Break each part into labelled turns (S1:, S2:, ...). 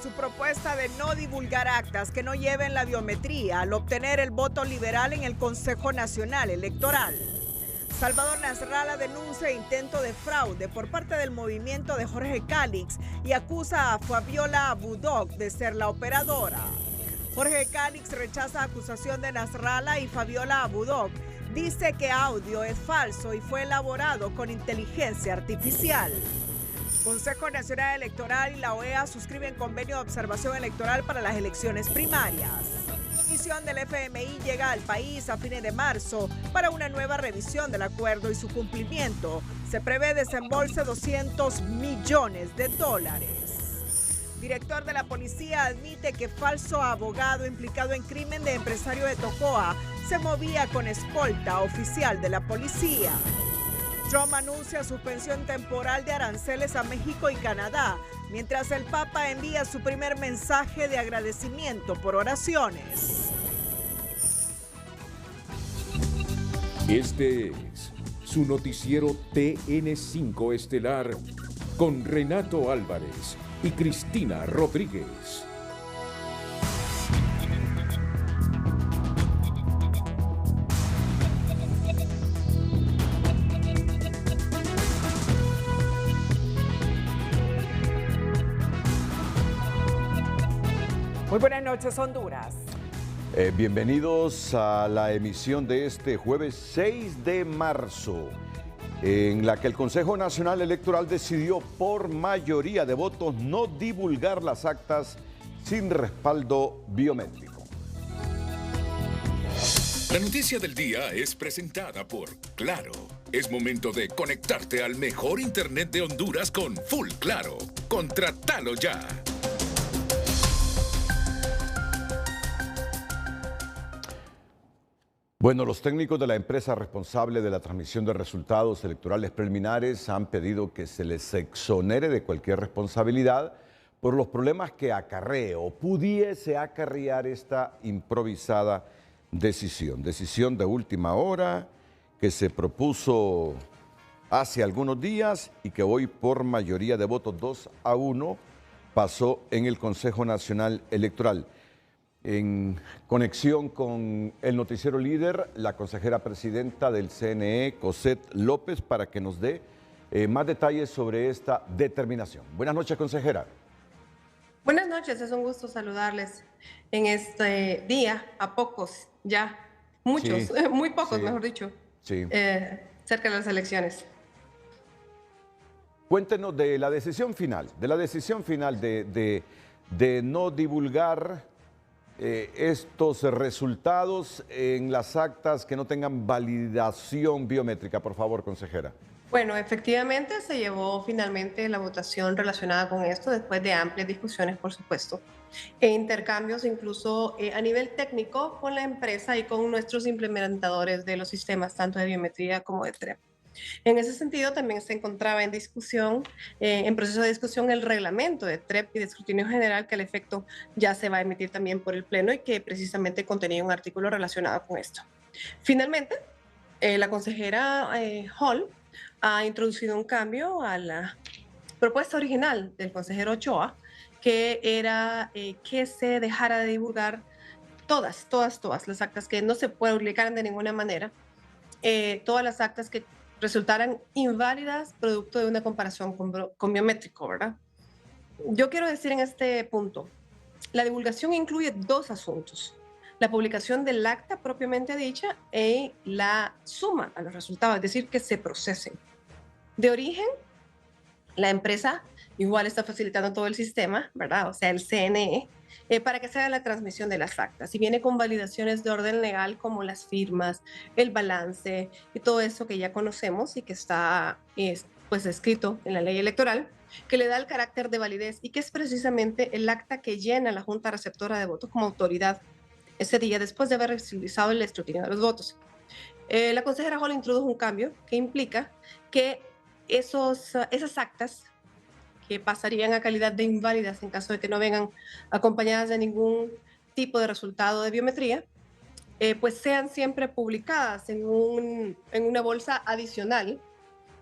S1: su propuesta de no divulgar actas que no lleven la biometría al obtener el voto liberal en el Consejo Nacional Electoral. Salvador Nasralla denuncia intento de fraude por parte del movimiento de Jorge Calix y acusa a Fabiola Abudok de ser la operadora. Jorge Calix rechaza acusación de Nasralla y Fabiola Abudok dice que audio es falso y fue elaborado con inteligencia artificial. Consejo Nacional Electoral y la OEA suscriben convenio de observación electoral para las elecciones primarias. La misión del FMI llega al país a fines de marzo para una nueva revisión del acuerdo y su cumplimiento. Se prevé desembolse $200 millones. Director de la policía admite que falso abogado implicado en crimen de empresario de Tocoa se movía con escolta oficial de la policía. Trump anuncia suspensión temporal de aranceles a México y Canadá, mientras el Papa envía su primer mensaje de agradecimiento por oraciones.
S2: Este es su noticiero TN5 Estelar con Renato Álvarez y Cristina Rodríguez.
S1: Muy buenas noches, Honduras.
S3: Bienvenidos a la emisión de este jueves 6 de marzo, en la que el Consejo Nacional Electoral decidió por mayoría de votos no divulgar las actas sin respaldo biométrico.
S2: La noticia del día es presentada por Claro. Es momento de conectarte al mejor internet de Honduras con Full Claro. Contratalo ya.
S3: Bueno, los técnicos de la empresa responsable de la transmisión de resultados electorales preliminares han pedido que se les exonere de cualquier responsabilidad por los problemas que acarree o pudiese acarrear esta improvisada decisión. Decisión de última hora que se propuso hace algunos días y que hoy por mayoría de votos 2-1 pasó en el Consejo Nacional Electoral. En conexión con el noticiero líder, la consejera presidenta del CNE, Cosette López, para que nos dé más detalles sobre esta determinación. Buenas noches, consejera.
S4: Buenas noches, es un gusto saludarles en este día, a pocos ya, muchos,
S3: Sí,
S4: muy pocos,
S3: sí,
S4: mejor dicho,
S3: sí.
S4: cerca de las elecciones.
S3: Cuéntenos de la decisión final, de no divulgar estos resultados en las actas que no tengan validación biométrica, por favor, consejera.
S4: Bueno, efectivamente se llevó finalmente la votación relacionada con esto después de amplias discusiones, por supuesto, e intercambios incluso a nivel técnico con la empresa y con nuestros implementadores de los sistemas, tanto de biometría como de TREP. En ese sentido, también se encontraba en discusión, en proceso de discusión, el reglamento de TREP y de escrutinio general, que al efecto ya se va a emitir también por el Pleno y que precisamente contenía un artículo relacionado con esto. Finalmente, la consejera Hall ha introducido un cambio a la propuesta original del consejero Ochoa, que era que se dejara de divulgar todas las actas, que no se publicaran de ninguna manera, todas las actas que resultaran inválidas producto de una comparación con biométrico, ¿verdad? Yo quiero decir en este punto, la divulgación incluye dos asuntos: la publicación del acta propiamente dicha y la suma a los resultados, es decir, que se procesen. De origen, la empresa igual está facilitando todo el sistema, ¿verdad? O sea, el CNE, para que se haga la transmisión de las actas. Y viene con validaciones de orden legal como las firmas, el balance y todo eso que ya conocemos y que está pues escrito en la ley electoral, que le da el carácter de validez y que es precisamente el acta que llena la Junta Receptora de Votos como autoridad ese día después de haber realizado el escrutinio de los votos. La consejera Hall introdujo un cambio que implica que esas actas que pasarían a calidad de inválidas en caso de que no vengan acompañadas de ningún tipo de resultado de biometría, pues sean siempre publicadas en una bolsa adicional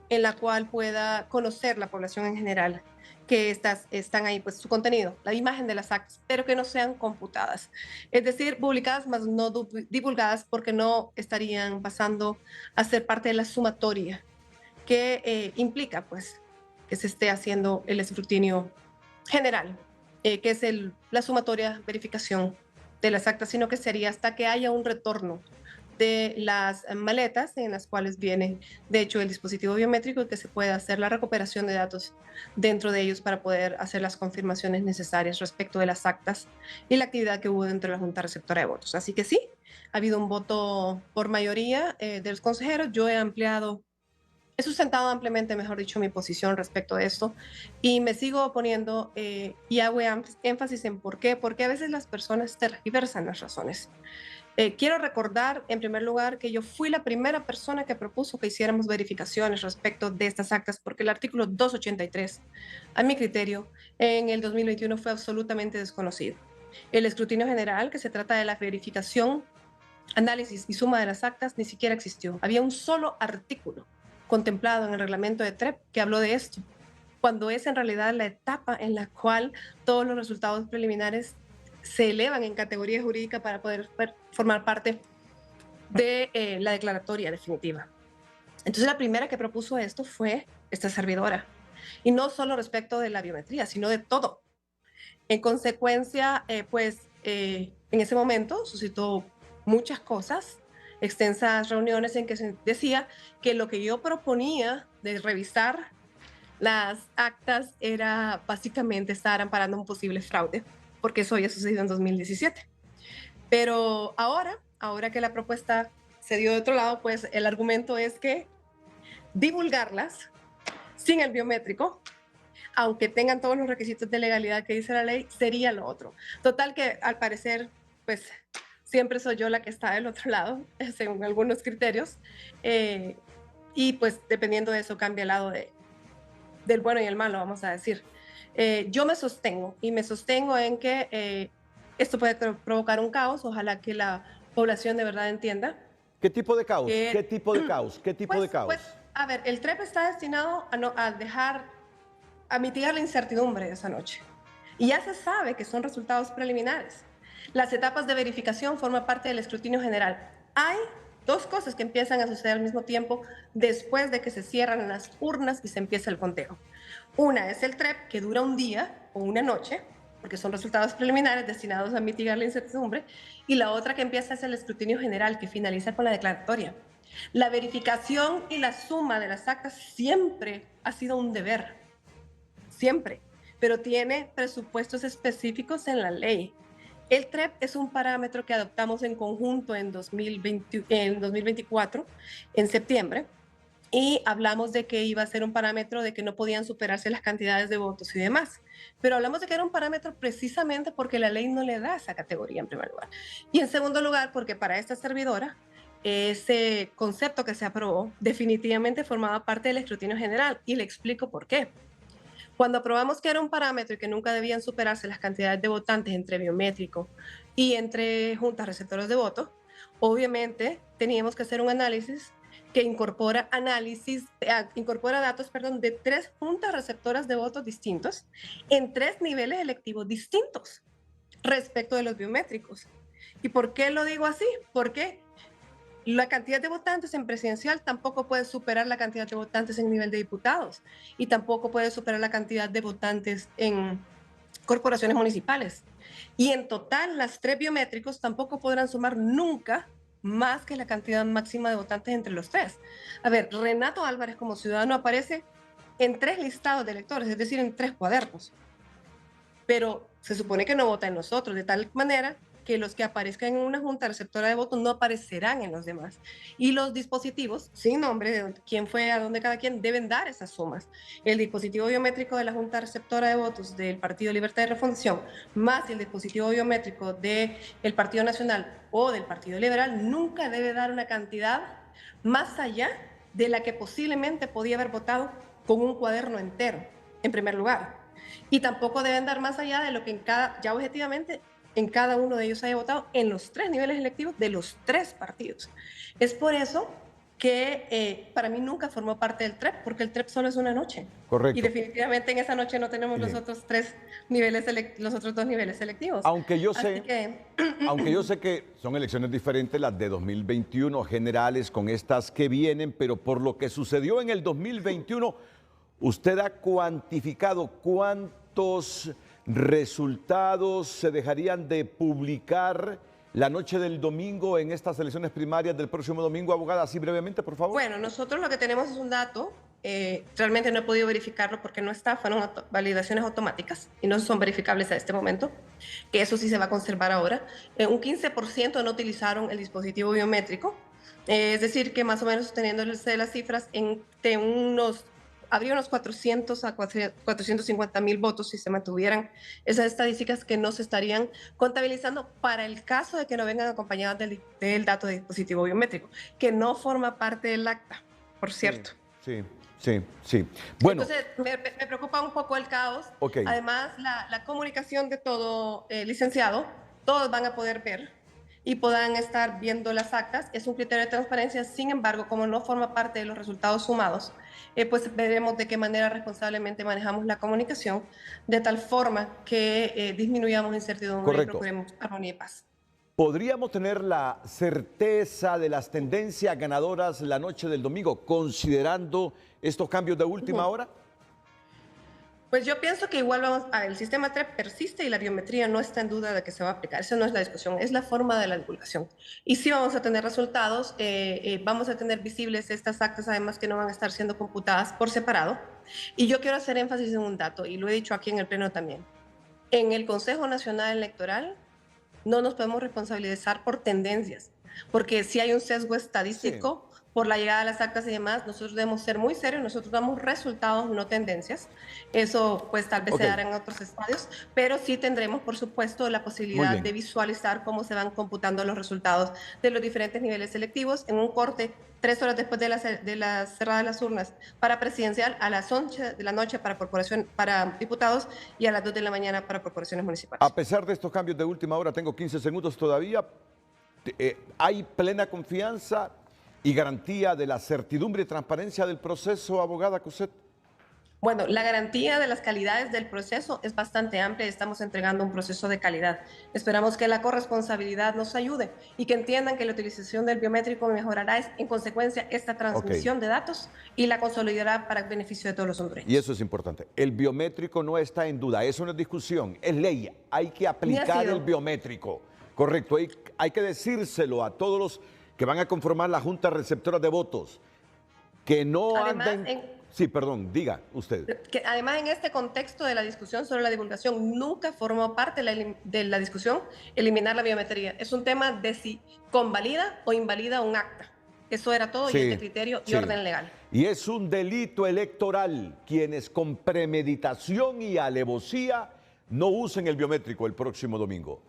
S4: en la cual pueda conocer la población en general que están ahí, pues su contenido, la imagen de las actas, pero que no sean computadas. Es decir, publicadas, más no divulgadas, porque no estarían pasando a ser parte de la sumatoria que implica, pues, que se esté haciendo el escrutinio general, que es la sumatoria verificación de las actas, sino que sería hasta que haya un retorno de las maletas en las cuales viene, de hecho, el dispositivo biométrico y que se pueda hacer la recuperación de datos dentro de ellos para poder hacer las confirmaciones necesarias respecto de las actas y la actividad que hubo dentro de la Junta Receptora de Votos. Así que sí, ha habido un voto por mayoría de los consejeros. Yo he sustentado ampliamente, mejor dicho, mi posición respecto a esto y me sigo oponiendo y hago énfasis en por qué, porque a veces las personas tergiversan las razones. Quiero recordar, en primer lugar, que yo fui la primera persona que propuso que hiciéramos verificaciones respecto de estas actas, porque el artículo 283, a mi criterio, en el 2021 fue absolutamente desconocido. El escrutinio general, que se trata de la verificación, análisis y suma de las actas, ni siquiera existió. Había un solo artículo contemplado en el reglamento de TREP que habló de esto, cuando es en realidad la etapa en la cual todos los resultados preliminares se elevan en categoría jurídica para poder formar parte de la declaratoria definitiva. Entonces la primera que propuso esto fue esta servidora, y no solo respecto de la biometría, sino de todo. En consecuencia, en ese momento suscitó muchas cosas, extensas reuniones en que se decía que lo que yo proponía de revisar las actas era básicamente estar amparando un posible fraude, porque eso había sucedido en 2017. Pero ahora que la propuesta se dio de otro lado, pues el argumento es que divulgarlas sin el biométrico, aunque tengan todos los requisitos de legalidad que dice la ley, sería lo otro. Total que al parecer, pues siempre soy yo la que está del otro lado, según algunos criterios, y pues dependiendo de eso cambia el lado del bueno y el malo, vamos a decir. Yo me sostengo en que esto puede provocar un caos. Ojalá que la población de verdad entienda.
S3: ¿Qué tipo de caos? ¿Qué tipo de caos? ¿Qué tipo de caos?
S4: Pues, a ver, el TREP está destinado a mitigar la incertidumbre de esa noche. Y ya se sabe que son resultados preliminares. Las etapas de verificación forman parte del escrutinio general. Hay dos cosas que empiezan a suceder al mismo tiempo después de que se cierran las urnas y se empieza el conteo. Una es el TREP, que dura un día o una noche, porque son resultados preliminares destinados a mitigar la incertidumbre, y la otra que empieza es el escrutinio general, que finaliza con la declaratoria. La verificación y la suma de las actas siempre ha sido un deber, siempre, pero tiene presupuestos específicos en la ley. El TREP es un parámetro que adoptamos en conjunto en 2024, en septiembre, y hablamos de que iba a ser un parámetro de que no podían superarse las cantidades de votos y demás. Pero hablamos de que era un parámetro precisamente porque la ley no le da esa categoría en primer lugar. Y en segundo lugar, porque para esta servidora, ese concepto que se aprobó definitivamente formaba parte del escrutinio general. Y le explico por qué. Cuando aprobamos que era un parámetro y que nunca debían superarse las cantidades de votantes entre biométrico y entre juntas receptoras de voto, obviamente teníamos que hacer un análisis que incorpora datos de 3 juntas receptoras de votos distintos en 3 niveles electivos distintos respecto de los biométricos. ¿Y por qué lo digo así? Porque la cantidad de votantes en presidencial tampoco puede superar la cantidad de votantes en nivel de diputados y tampoco puede superar la cantidad de votantes en corporaciones municipales. Y en total, las 3 biométricos tampoco podrán sumar nunca más que la cantidad máxima de votantes entre los 3. A ver, Renato Álvarez como ciudadano aparece en 3 listados de electores, es decir, en 3 cuadernos. Pero se supone que no vota en nosotros, de tal manera que los que aparezcan en una junta receptora de votos no aparecerán en los demás. Y los dispositivos, sin nombre de quién fue, a dónde cada quien, deben dar esas sumas. El dispositivo biométrico de la junta receptora de votos del Partido Libertad y Refundación, más el dispositivo biométrico del Partido Nacional o del Partido Liberal, nunca debe dar una cantidad más allá de la que posiblemente podía haber votado con un cuaderno entero, en primer lugar. Y tampoco deben dar más allá de lo que ya objetivamente en cada uno de ellos haya votado en los 3 niveles electivos de los 3 partidos. Es por eso que para mí nunca formó parte del TREP, porque el TREP solo es una noche.
S3: Correcto.
S4: Y definitivamente en esa noche no tenemos los otros dos niveles selectivos.
S3: Aunque yo sé que son elecciones diferentes, las de 2021 generales con estas que vienen, pero por lo que sucedió en el 2021, ¿usted ha cuantificado cuántos resultados se dejarían de publicar la noche del domingo en estas elecciones primarias del próximo domingo, abogada? Así brevemente, por favor.
S4: Bueno, nosotros lo que tenemos es un dato, realmente no he podido verificarlo porque no está, fueron validaciones automáticas y no son verificables a este momento, que eso sí se va a conservar ahora. Un 15% no utilizaron el dispositivo biométrico, es decir, que más o menos teniéndose las cifras, habría unos 400 a 450,000 votos si se mantuvieran esas estadísticas que no se estarían contabilizando para el caso de que no vengan acompañadas del dato de dispositivo biométrico, que no forma parte del acta, por cierto.
S3: Sí. Bueno.
S4: Entonces, me preocupa un poco el caos.
S3: Okay.
S4: Además, la comunicación de todo licenciado, todos van a poder ver y puedan estar viendo las actas. Es un criterio de transparencia, sin embargo, como no forma parte de los resultados sumados, pues veremos de qué manera responsablemente manejamos la comunicación, de tal forma que disminuyamos incertidumbre y procuremos armonía y paz.
S3: ¿Podríamos tener la certeza de las tendencias ganadoras la noche del domingo, considerando estos cambios de última hora?
S4: Pues yo pienso que igual el sistema TREP persiste y la biometría no está en duda de que se va a aplicar. Esa no es la discusión, es la forma de la divulgación. Y sí vamos a tener resultados, vamos a tener visibles estas actas, además que no van a estar siendo computadas por separado. Y yo quiero hacer énfasis en un dato, y lo he dicho aquí en el Pleno también. En el Consejo Nacional Electoral no nos podemos responsabilizar por tendencias, porque si hay un sesgo estadístico por la llegada de las actas y demás, nosotros debemos ser muy serios, nosotros damos resultados, no tendencias. Eso pues tal vez se dará en otros estadios, pero sí tendremos, por supuesto, la posibilidad de visualizar cómo se van computando los resultados de los diferentes niveles selectivos en un corte 3 horas después de la cerrada de las urnas para presidencial, a las 11 de la noche para diputados y a las 2 de la mañana para corporaciones municipales.
S3: A pesar de estos cambios de última hora, tengo 15 segundos todavía, ¿hay plena confianza y garantía de la certidumbre y transparencia del proceso, abogada Cosette?
S4: Bueno, la garantía de las calidades del proceso es bastante amplia y estamos entregando un proceso de calidad. Esperamos que la corresponsabilidad nos ayude y que entiendan que la utilización del biométrico mejorará en consecuencia esta transmisión de datos y la consolidará para el beneficio de todos los hondureños.
S3: Y eso es importante. El biométrico no está en duda, eso no es discusión, es ley. Hay que aplicar el biométrico. Correcto, hay que decírselo a todos los que van a conformar la Junta Receptora de Votos, que no anden... Sí, perdón, diga usted.
S4: Que además en este contexto de la discusión sobre la divulgación nunca formó parte de la discusión eliminar la biometría. Es un tema de si convalida o invalida un acta. Eso era todo y este criterio y orden legal.
S3: Y es un delito electoral quienes con premeditación y alevosía no usen el biométrico el próximo domingo.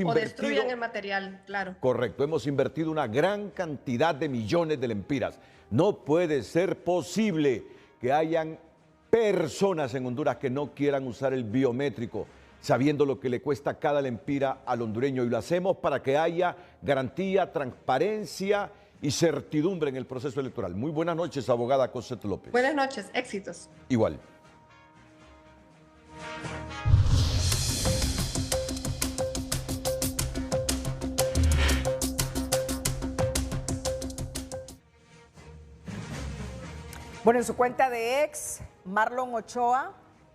S4: O destruyan el material, claro.
S3: Correcto, hemos invertido una gran cantidad de millones de lempiras. No puede ser posible que hayan personas en Honduras que no quieran usar el biométrico, sabiendo lo que le cuesta cada lempira al hondureño. Y lo hacemos para que haya garantía, transparencia y certidumbre en el proceso electoral. Muy buenas noches, abogada Cosette López.
S4: Buenas noches, éxitos.
S3: Igual.
S1: Bueno, en su cuenta de ex, Marlon Ochoa,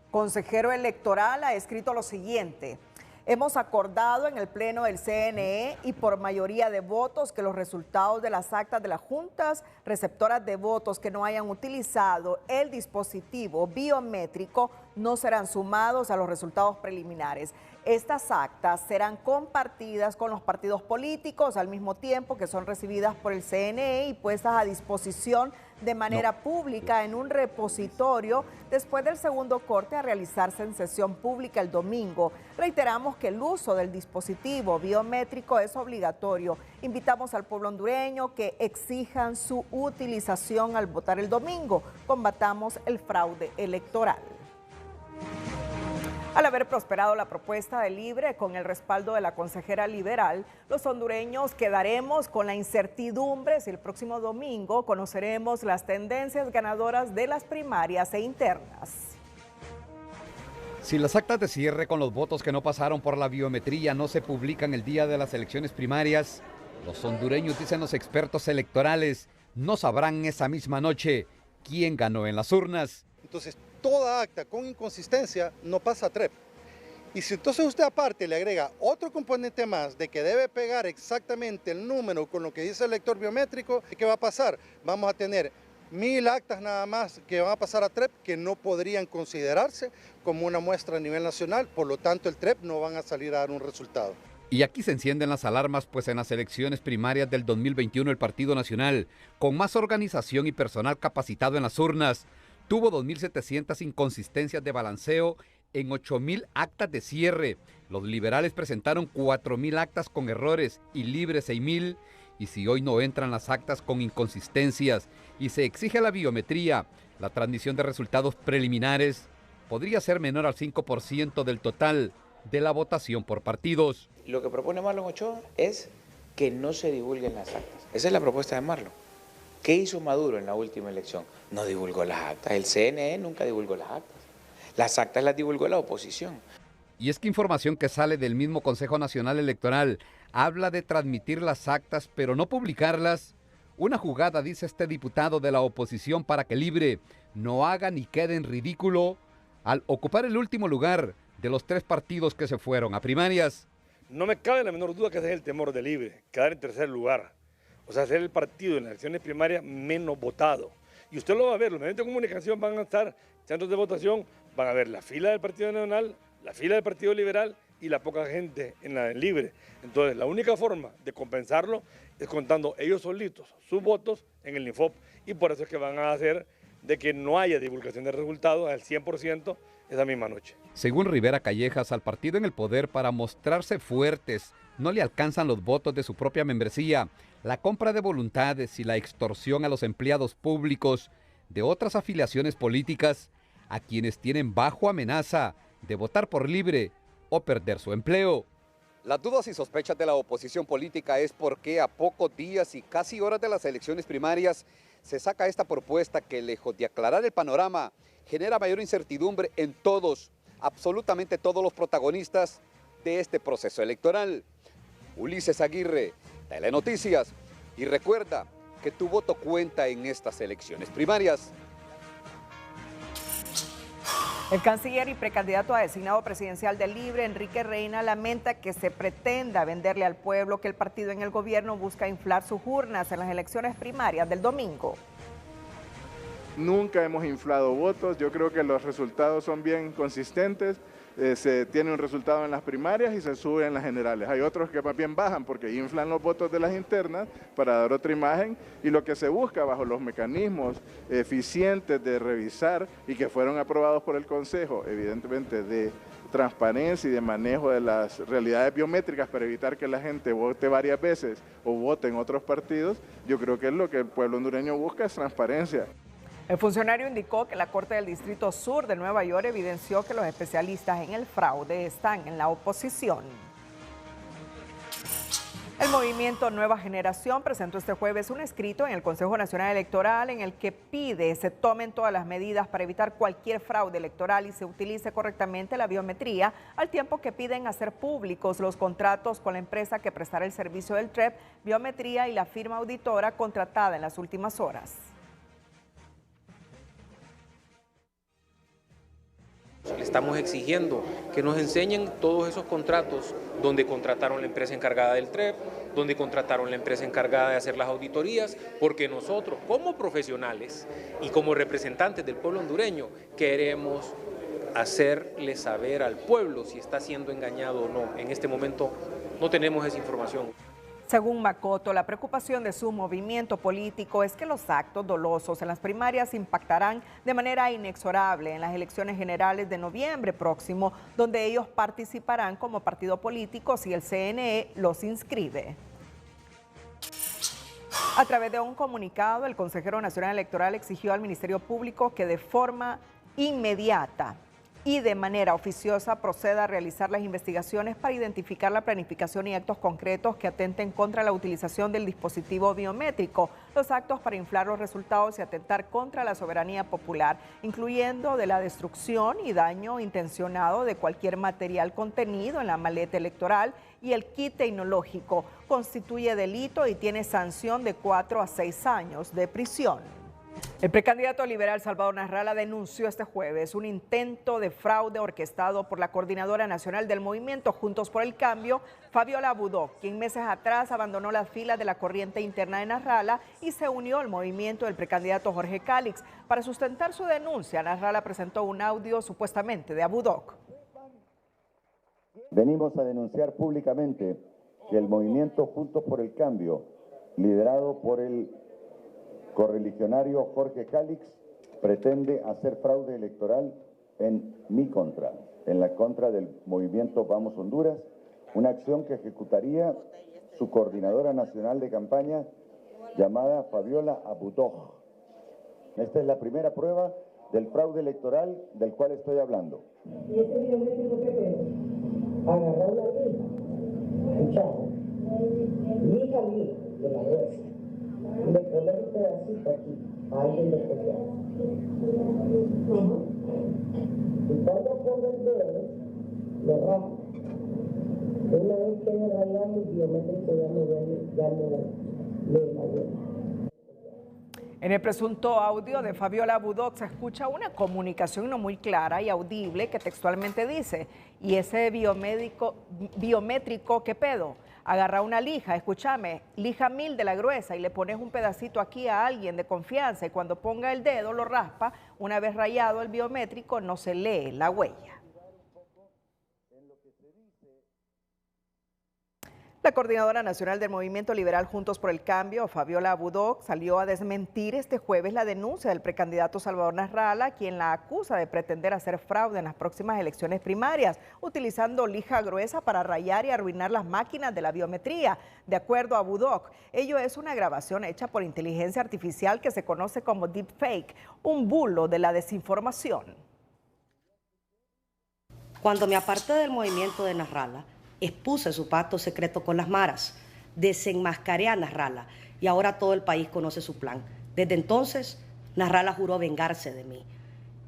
S1: consejero electoral, ha escrito lo siguiente: hemos acordado en el Pleno del CNE y por mayoría de votos que los resultados de las actas de las juntas receptoras de votos que no hayan utilizado el dispositivo biométrico no serán sumados a los resultados preliminares. Estas actas serán compartidas con los partidos políticos al mismo tiempo que son recibidas por el CNE y puestas a disposición de manera pública en un repositorio después del segundo corte a realizarse en sesión pública el domingo. Reiteramos que el uso del dispositivo biométrico es obligatorio. Invitamos al pueblo hondureño que exijan su utilización al votar el domingo. Combatamos el fraude electoral. Al haber prosperado la propuesta de Libre con el respaldo de la consejera liberal, los hondureños quedaremos con la incertidumbre si el próximo domingo conoceremos las tendencias ganadoras de las primarias e internas.
S5: Si las actas de cierre con los votos que no pasaron por la biometría no se publican el día de las elecciones primarias, los hondureños, dicen los expertos electorales, no sabrán esa misma noche quién ganó en las urnas.
S6: Entonces, toda acta con inconsistencia no pasa a TREP. Y si entonces usted aparte le agrega otro componente más de que debe pegar exactamente el número con lo que dice el lector biométrico, ¿qué va a pasar? Vamos a tener 1000 actas nada más que van a pasar a TREP que no podrían considerarse como una muestra a nivel nacional, por lo tanto el TREP no van a salir a dar un resultado.
S5: Y aquí se encienden las alarmas, pues en las elecciones primarias del 2021 el Partido Nacional, con más organización y personal capacitado en las urnas, tuvo 2.700 inconsistencias de balanceo en 8.000 actas de cierre. Los liberales presentaron 4.000 actas con errores y Libre 6.000. Y si hoy no entran las actas con inconsistencias y se exige la biometría, la transmisión de resultados preliminares podría ser menor al 5% del total de la votación por partidos.
S7: Lo que propone Marlon Ochoa es que no se divulguen las actas. Esa es la propuesta de Marlon. ¿Qué hizo Maduro en la última elección? No divulgó las actas. El CNE nunca divulgó las actas. Las actas las divulgó la oposición.
S5: Y es que información que sale del mismo Consejo Nacional Electoral habla de transmitir las actas, pero no publicarlas. Una jugada, dice este diputado de la oposición, para que Libre no haga ni quede en ridículo al ocupar el último lugar de los 3 partidos que se fueron a primarias.
S8: No me cabe la menor duda que ese es el temor de Libre, quedar en tercer lugar. O sea, ser el partido en las elecciones primarias menos votado. Y usted lo va a ver, los medios de comunicación van a estar, centros de votación, van a ver la fila del Partido Nacional, la fila del Partido Liberal y la poca gente en la Libre. Entonces, la única forma de compensarlo es contando ellos solitos sus votos en el INFOP. Y por eso es que van a hacer de que no haya divulgación de resultados al 100% esa misma noche.
S5: Según Rivera Callejas, al partido en el poder, para mostrarse fuertes, no le alcanzan los votos de su propia membresía, la compra de voluntades y la extorsión a los empleados públicos de otras afiliaciones políticas, a quienes tienen bajo amenaza de votar por Libre o perder su empleo.
S9: Las dudas y sospechas de la oposición política es por qué a pocos días y casi horas de las elecciones primarias se saca esta propuesta que, lejos de aclarar el panorama, genera mayor incertidumbre en todos, absolutamente todos los protagonistas de este proceso electoral. Ulises Aguirre, Telenoticias, y recuerda que tu voto cuenta en estas elecciones primarias.
S1: El canciller y precandidato a designado presidencial de Libre, Enrique Reina, lamenta que se pretenda venderle al pueblo que el partido en el gobierno busca inflar sus urnas en las elecciones primarias del domingo.
S10: Nunca hemos inflado votos, yo creo que los resultados son bien consistentes, se tiene un resultado en las primarias y se sube en las generales. Hay otros que más bien bajan porque inflan los votos de las internas para dar otra imagen, y lo que se busca bajo los mecanismos eficientes de revisar y que fueron aprobados por el Consejo, evidentemente de transparencia y de manejo de las realidades biométricas para evitar que la gente vote varias veces o vote en otros partidos, yo creo que es lo que el pueblo hondureño busca, es transparencia.
S1: El funcionario indicó que la Corte del Distrito Sur de Nueva York evidenció que los especialistas en el fraude están en la oposición. El movimiento Nueva Generación presentó este jueves un escrito en el Consejo Nacional Electoral en el que pide se tomen todas las medidas para evitar cualquier fraude electoral y se utilice correctamente la biometría, al tiempo que piden hacer públicos los contratos con la empresa que prestará el servicio del TREP, biometría y la firma auditora contratada en las últimas horas.
S11: Le estamos exigiendo que nos enseñen todos esos contratos donde contrataron la empresa encargada del TREP, donde contrataron la empresa encargada de hacer las auditorías, porque nosotros como profesionales y como representantes del pueblo hondureño queremos hacerle saber al pueblo si está siendo engañado o no. En este momento no tenemos esa información.
S1: Según Macoto, la preocupación de su movimiento político es que los actos dolosos en las primarias impactarán de manera inexorable en las elecciones generales de noviembre próximo, donde ellos participarán como partido político si el CNE los inscribe. A través de un comunicado, el consejero nacional electoral exigió al Ministerio Público que de forma inmediata y de manera oficiosa proceda a realizar las investigaciones para identificar la planificación y actos concretos que atenten contra la utilización del dispositivo biométrico, los actos para inflar los resultados y atentar contra la soberanía popular, incluyendo de la destrucción y daño intencionado de cualquier material contenido en la maleta electoral y el kit tecnológico, constituye delito y tiene sanción de 4 a 6 años de prisión. El precandidato liberal Salvador Nasralla denunció este jueves un intento de fraude orquestado por la coordinadora nacional del movimiento Juntos por el Cambio, Fabiola Budó, quien meses atrás abandonó las filas de la corriente interna de Nasralla y se unió al movimiento del precandidato Jorge Calix. Para sustentar su denuncia, Nasralla presentó un audio supuestamente de Abudoc.
S12: Venimos a denunciar públicamente que el movimiento Juntos por el Cambio, liderado por el correligionario Jorge Calix, pretende hacer fraude electoral en mi contra, en la contra del movimiento Vamos Honduras, una acción que ejecutaría su coordinadora nacional de campaña llamada Fabiola Abudoj. Esta es la primera prueba del fraude electoral del cual estoy hablando.
S13: Y este biométrico que tengo, agarrar una lija, escuchamos, lija de la gruesa, y le poner un pedacito aquí, a alguien de confianza. Y cuando pongo el dedo, lo rajo. Una vez que me rayamos el biométrico ya no le vuelta.
S1: En el presunto audio de Fabiola Budó se escucha una comunicación no muy clara y audible que textualmente dice: ¿y ese biométrico qué pedo? Agarra una lija, escúchame, lija 1000 de la gruesa y le pones un pedacito aquí a alguien de confianza y cuando ponga el dedo lo raspa. Una vez rayado el biométrico no se lee la huella. La coordinadora nacional del Movimiento Liberal Juntos por el Cambio, Fabiola Budó, salió a desmentir este jueves la denuncia del precandidato Salvador Nasralla, quien la acusa de pretender hacer fraude en las próximas elecciones primarias, utilizando lija gruesa para rayar y arruinar las máquinas de la biometría. De acuerdo a Budó, ello es una grabación hecha por inteligencia artificial que se conoce como deepfake, un bulo de la desinformación.
S14: Cuando me aparté del movimiento de Nasralla, expuse su pacto secreto con las maras, desenmascaré a Nasralla y ahora todo el país conoce su plan. Desde entonces, Nasralla juró vengarse de mí.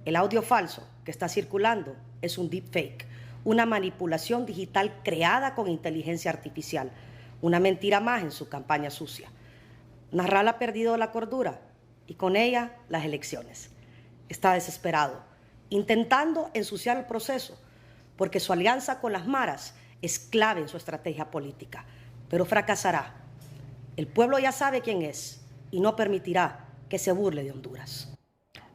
S14: El audio falso que está circulando es un deepfake, una manipulación digital creada con inteligencia artificial, una mentira más en su campaña sucia. Nasralla ha perdido la cordura y con ella las elecciones. Está desesperado, intentando ensuciar el proceso, porque su alianza con las maras es clave en su estrategia política, pero fracasará. El pueblo ya sabe quién es y no permitirá que se burle de Honduras.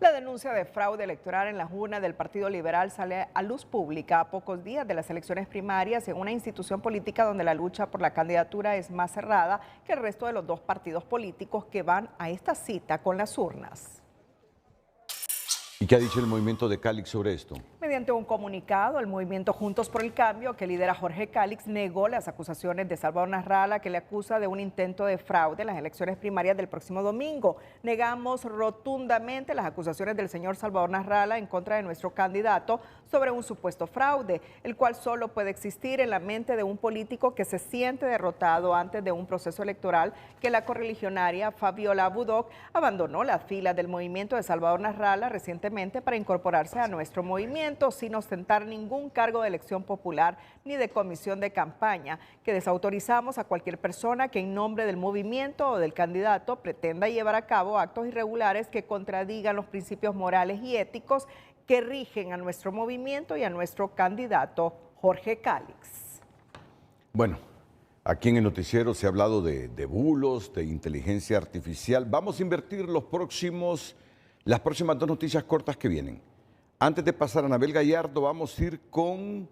S1: La denuncia de fraude electoral en la urna del Partido Liberal sale a luz pública a pocos días de las elecciones primarias en una institución política donde la lucha por la candidatura es más cerrada que el resto de los dos partidos políticos que van a esta cita con las urnas.
S3: ¿Y qué ha dicho el movimiento de Calix sobre esto?
S1: Mediante un comunicado, el movimiento Juntos por el Cambio, que lidera Jorge Calix, negó las acusaciones de Salvador Nasralla, que le acusa de un intento de fraude en las elecciones primarias del próximo domingo. Negamos rotundamente las acusaciones del señor Salvador Nasralla en contra de nuestro candidato sobre un supuesto fraude, el cual solo puede existir en la mente de un político que se siente derrotado antes de un proceso electoral que la correligionaria Fabiola Budó abandonó las filas del movimiento de Salvador Nasralla recientemente para incorporarse a nuestro movimiento sin ostentar ningún cargo de elección popular ni de comisión de campaña, que desautorizamos a cualquier persona que en nombre del movimiento o del candidato pretenda llevar a cabo actos irregulares que contradigan los principios morales y éticos que rigen a nuestro movimiento y a nuestro candidato Jorge Calix.
S3: Bueno, aquí en el noticiero se ha hablado de bulos, de inteligencia artificial. Vamos a invertir las próximas 2 noticias cortas que vienen. Antes de pasar a Anabel Gallardo, vamos a ir con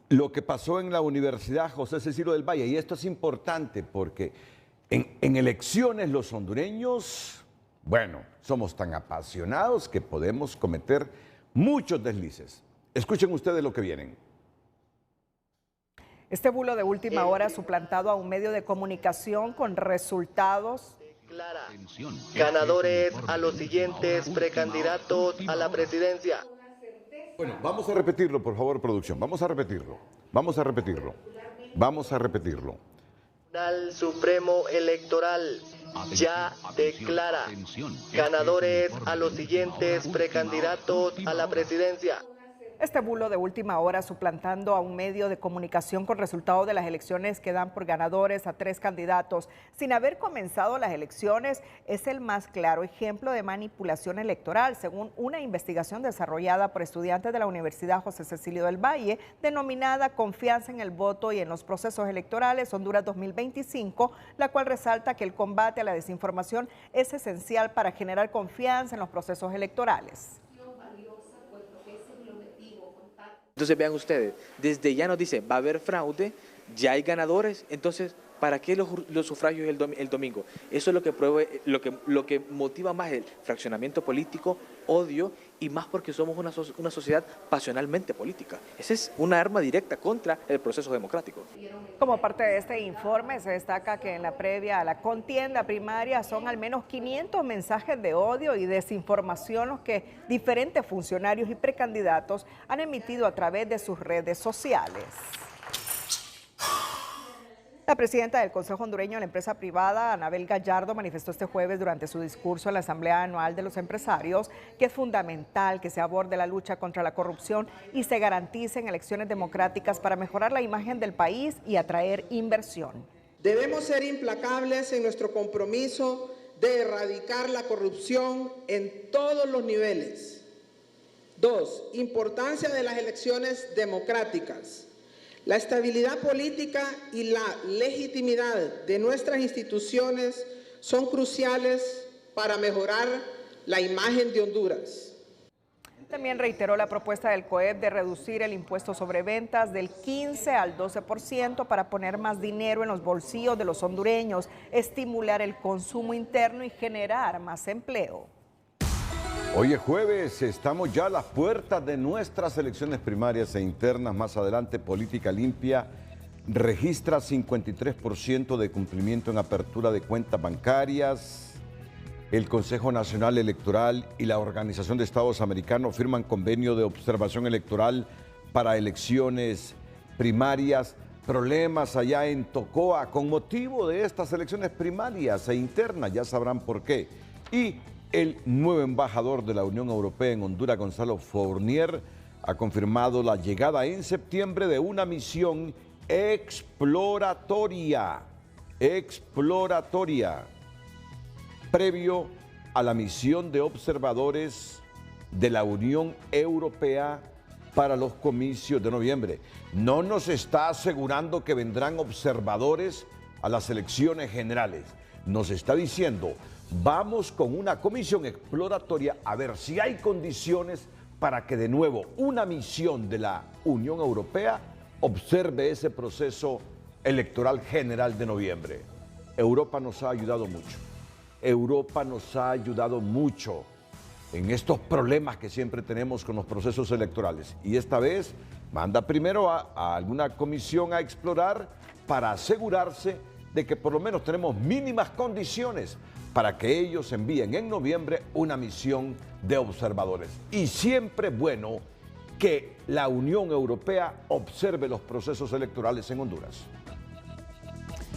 S3: lo que pasó en la Universidad José Cecilio del Valle. Y esto es importante porque en elecciones los hondureños, bueno, somos tan apasionados que podemos cometer muchos deslices. Escuchen ustedes lo que vienen.
S1: Este bulo de última hora ha suplantado a un medio de comunicación con resultados
S15: ganadores a los siguientes precandidatos a la presidencia.
S3: Bueno, vamos a repetirlo, por favor, producción. Vamos a repetirlo. Vamos a repetirlo. Vamos a repetirlo.
S15: Tribunal Supremo Electoral ya declara ganadores a los siguientes precandidatos a la presidencia.
S1: Este bulo de última hora suplantando a un medio de comunicación con resultado de las elecciones que dan por ganadores a 3 candidatos sin haber comenzado las elecciones es el más claro ejemplo de manipulación electoral, según una investigación desarrollada por estudiantes de la Universidad José Cecilio del Valle, denominada Confianza en el Voto y en los Procesos Electorales Honduras 2025, la cual resalta que el combate a la desinformación es esencial para generar confianza en los procesos electorales.
S16: Entonces vean ustedes, desde ya nos dice, va a haber fraude, ya hay ganadores, entonces, ¿para qué los sufragios el domingo? Eso es lo que prueba, lo que motiva más el fraccionamiento político, odio, y más porque somos una sociedad pasionalmente política. Esa es una arma directa contra el proceso democrático.
S1: Como parte de este informe, se destaca que en la previa a la contienda primaria son al menos 500 mensajes de odio y desinformación los que diferentes funcionarios y precandidatos han emitido a través de sus redes sociales. La presidenta del Consejo Hondureño de la Empresa Privada, Anabel Gallardo, manifestó este jueves durante su discurso en la Asamblea Anual de los Empresarios que es fundamental que se aborde la lucha contra la corrupción y se garanticen elecciones democráticas para mejorar la imagen del país y atraer inversión.
S17: Debemos ser implacables en nuestro compromiso de erradicar la corrupción en todos los niveles. 2. Importancia de las elecciones democráticas. La estabilidad política y la legitimidad de nuestras instituciones son cruciales para mejorar la imagen de Honduras.
S1: También reiteró la propuesta del COEP de reducir el impuesto sobre ventas del 15 al 12% para poner más dinero en los bolsillos de los hondureños, estimular el consumo interno y generar más empleo.
S3: Hoy es jueves, estamos ya a las puertas de nuestras elecciones primarias e internas. Más adelante, Política Limpia registra 53% de cumplimiento en apertura de cuentas bancarias. El Consejo Nacional Electoral y la Organización de Estados Americanos firman convenio de observación electoral para elecciones primarias. Problemas allá en Tocoa con motivo de estas elecciones primarias e internas, ya sabrán por qué. Y el nuevo embajador de la Unión Europea en Honduras, Gonzalo Fournier, ha confirmado la llegada en septiembre de una misión exploratoria, previo a la misión de observadores de la Unión Europea para los comicios de noviembre. No nos está asegurando que vendrán observadores a las elecciones generales. Nos está diciendo, vamos con una comisión exploratoria a ver si hay condiciones para que de nuevo una misión de la Unión Europea observe ese proceso electoral general de noviembre. Europa nos ha ayudado mucho. Europa nos ha ayudado mucho en estos problemas que siempre tenemos con los procesos electorales. Y esta vez manda primero a alguna comisión a explorar para asegurarse de que por lo menos tenemos mínimas condiciones para que ellos envíen en noviembre una misión de observadores. Y siempre es bueno que la Unión Europea observe los procesos electorales en Honduras.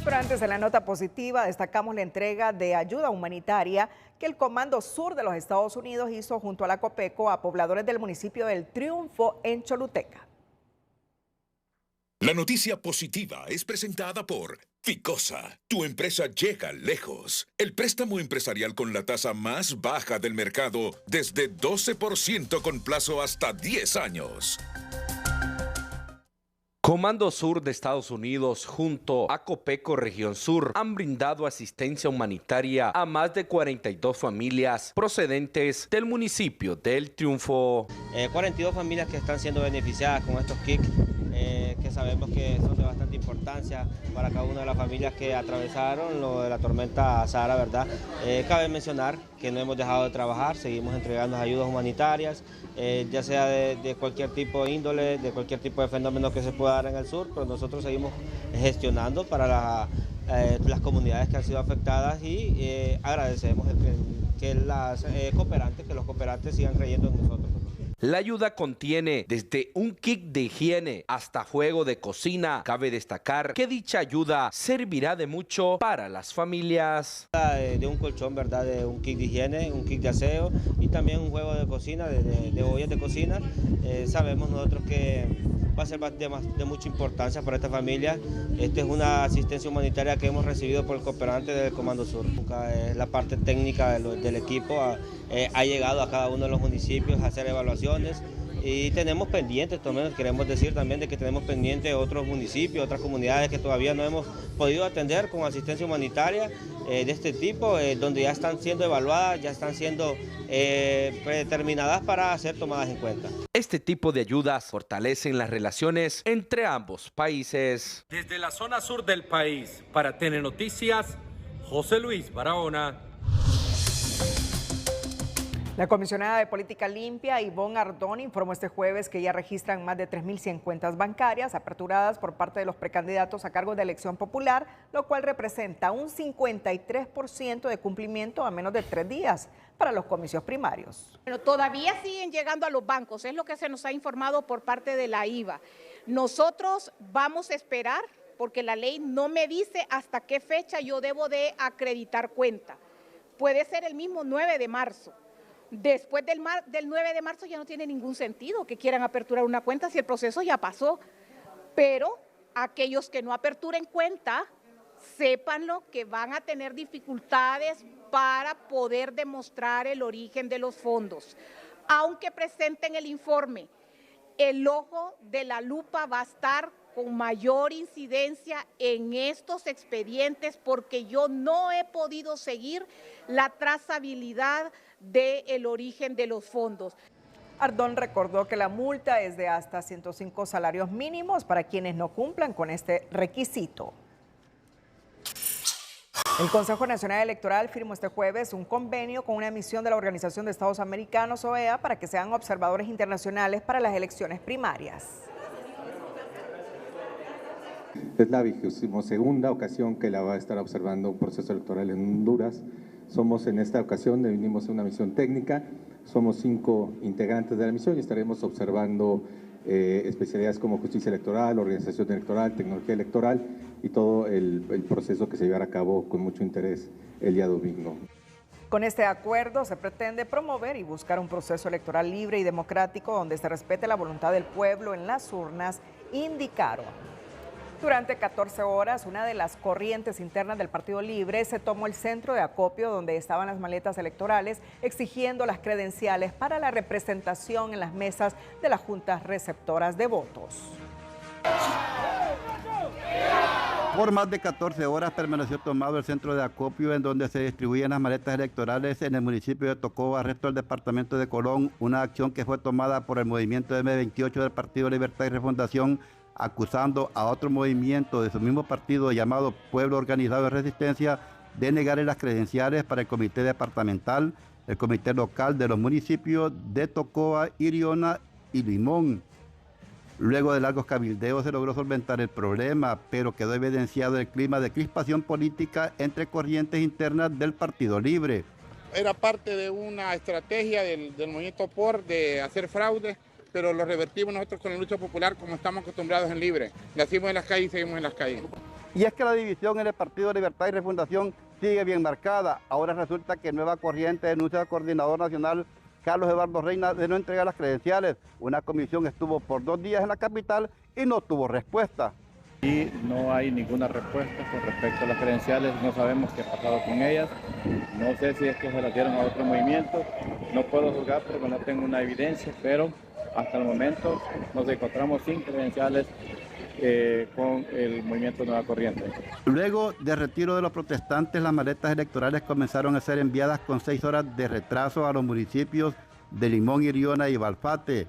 S1: Pero antes de la nota positiva, destacamos la entrega de ayuda humanitaria que el Comando Sur de los Estados Unidos hizo junto a la COPECO a pobladores del municipio del Triunfo en Choluteca.
S2: La noticia positiva es presentada por Ficosa. Tu empresa llega lejos. El préstamo empresarial con la tasa más baja del mercado desde 12% con plazo hasta 10 años.
S18: Comando Sur de Estados Unidos junto a Copeco Región Sur han brindado asistencia humanitaria a más de 42 familias procedentes del municipio del Triunfo.
S19: 42 familias que están siendo beneficiadas con estos kits, que sabemos que son de bastante importancia para cada una de las familias que atravesaron lo de la tormenta Sara, ¿verdad? Cabe mencionar que no hemos dejado de trabajar, seguimos entregando ayudas humanitarias, ya sea de cualquier tipo de índole, de cualquier tipo de fenómeno que se pueda dar en el sur, pero nosotros seguimos gestionando para las comunidades que han sido afectadas y agradecemos que los cooperantes sigan creyendo en nosotros.
S18: La ayuda contiene desde un kit de higiene hasta juego de cocina. Cabe destacar que dicha ayuda servirá de mucho para las familias.
S19: De un colchón, ¿verdad? De un kit de higiene, un kit de aseo y también un juego de cocina, de ollas de cocina. Sabemos nosotros que va a ser de mucha importancia para esta familia. Esta es una asistencia humanitaria que hemos recibido por el cooperante del Comando Sur. La parte técnica del equipo ha llegado a cada uno de los municipios a hacer evaluaciones y tenemos pendientes, también queremos decir también de que tenemos pendientes otros municipios, otras comunidades que todavía no hemos podido atender con asistencia humanitaria de este tipo, donde ya están siendo evaluadas, ya están siendo predeterminadas para ser tomadas en cuenta.
S18: Este tipo de ayudas fortalecen las relaciones entre ambos países.
S20: Desde la zona sur del país, para Telenoticias, José Luis Barahona.
S1: La comisionada de Política Limpia, Ivonne Ardón, informó este jueves que ya registran más de 3.100 cuentas bancarias aperturadas por parte de los precandidatos a cargo de elección popular, lo cual representa un 53% de cumplimiento a menos de 3 días para los comicios primarios.
S21: Pero todavía siguen llegando a los bancos, es lo que se nos ha informado por parte de la IVA. Nosotros vamos a esperar, porque la ley no me dice hasta qué fecha yo debo de acreditar cuenta. Puede ser el mismo 9 de marzo. Después del 9 de marzo ya no tiene ningún sentido que quieran aperturar una cuenta si el proceso ya pasó. Pero aquellos que no aperturen cuenta, sépanlo que van a tener dificultades para poder demostrar el origen de los fondos. Aunque presenten el informe, el ojo de la lupa va a estar con mayor incidencia en estos expedientes porque yo no he podido seguir la trazabilidad del origen de los fondos.
S1: Ardón recordó que la multa es de hasta 105 salarios mínimos para quienes no cumplan con este requisito. El Consejo Nacional Electoral firmó este jueves un convenio con una misión de la Organización de Estados Americanos, OEA, para que sean observadores internacionales para las elecciones primarias.
S22: Es la 22ª ocasión que la va a estar observando un proceso electoral en Honduras. Somos en esta ocasión, venimos en una misión técnica, somos 5 integrantes de la misión y estaremos observando especialidades como justicia electoral, organización electoral, tecnología electoral y todo el proceso que se llevará a cabo con mucho interés el día domingo.
S1: Con este acuerdo se pretende promover y buscar un proceso electoral libre y democrático donde se respete la voluntad del pueblo en las urnas, indicaron. Durante 14 horas, una de las corrientes internas del Partido Libre se tomó el centro de acopio donde estaban las maletas electorales, exigiendo las credenciales para la representación en las mesas de las juntas receptoras de votos.
S23: Por más de 14 horas permaneció tomado el centro de acopio en donde se distribuían las maletas electorales en el municipio de Tocoba, resto del departamento de Colón, una acción que fue tomada por el movimiento M28 del Partido Libertad y Refundación, acusando a otro movimiento de su mismo partido llamado Pueblo Organizado de Resistencia de negarle las credenciales para el comité departamental, el comité local de los municipios de Tocoba, Iriona y Limón. Luego de largos cabildeos se logró solventar el problema, pero quedó evidenciado el clima de crispación política entre corrientes internas del Partido Libre.
S24: Era parte de una estrategia del movimiento POR de hacer fraude, pero lo revertimos nosotros con la lucha popular como estamos acostumbrados en Libre. Nacimos en las calles y seguimos en las calles.
S23: Y es que la división en el Partido Libertad y Refundación sigue bien marcada. Ahora resulta que Nueva Corriente denuncia al coordinador nacional Carlos Eduardo Reina de no entregar las credenciales. Una comisión estuvo por 2 días en la capital y no tuvo respuesta.
S25: Y no hay ninguna respuesta con respecto a las credenciales, no sabemos qué ha pasado con ellas, no sé si es que se las dieron a otro movimiento, no puedo juzgar porque no tengo una evidencia, pero hasta el momento nos encontramos sin credenciales con el movimiento Nueva Corriente.
S23: Luego del retiro de los protestantes, las maletas electorales comenzaron a ser enviadas con 6 horas de retraso a los municipios de Limón, Iriona y Balfate.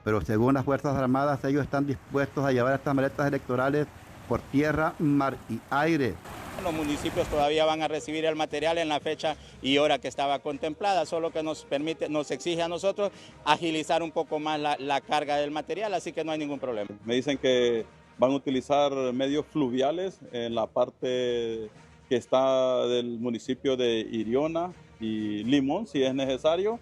S23: Pero según las Fuerzas Armadas, ellos están dispuestos a llevar estas maletas electorales por tierra, mar y aire.
S26: Los municipios todavía van a recibir el material en la fecha y hora que estaba contemplada, solo que nos exige a nosotros agilizar un poco más la carga del material, así que no hay ningún problema.
S27: Me dicen que van a utilizar medios fluviales en la parte que está del municipio de Iriona y Limón, si es necesario,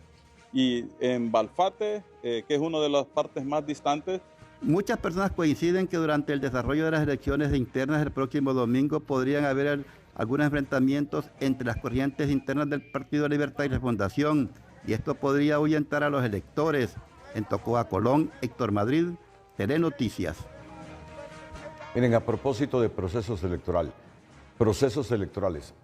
S27: y en Balfate, que es una de las partes más distantes.
S23: Muchas personas coinciden que durante el desarrollo de las elecciones internas del próximo domingo podrían haber algunos enfrentamientos entre las corrientes internas del Partido Libertad y Refundación, y esto podría ahuyentar a los electores. En Tocoa, Colón, Héctor Madrid, Telenoticias.
S3: Miren, a propósito de procesos electorales,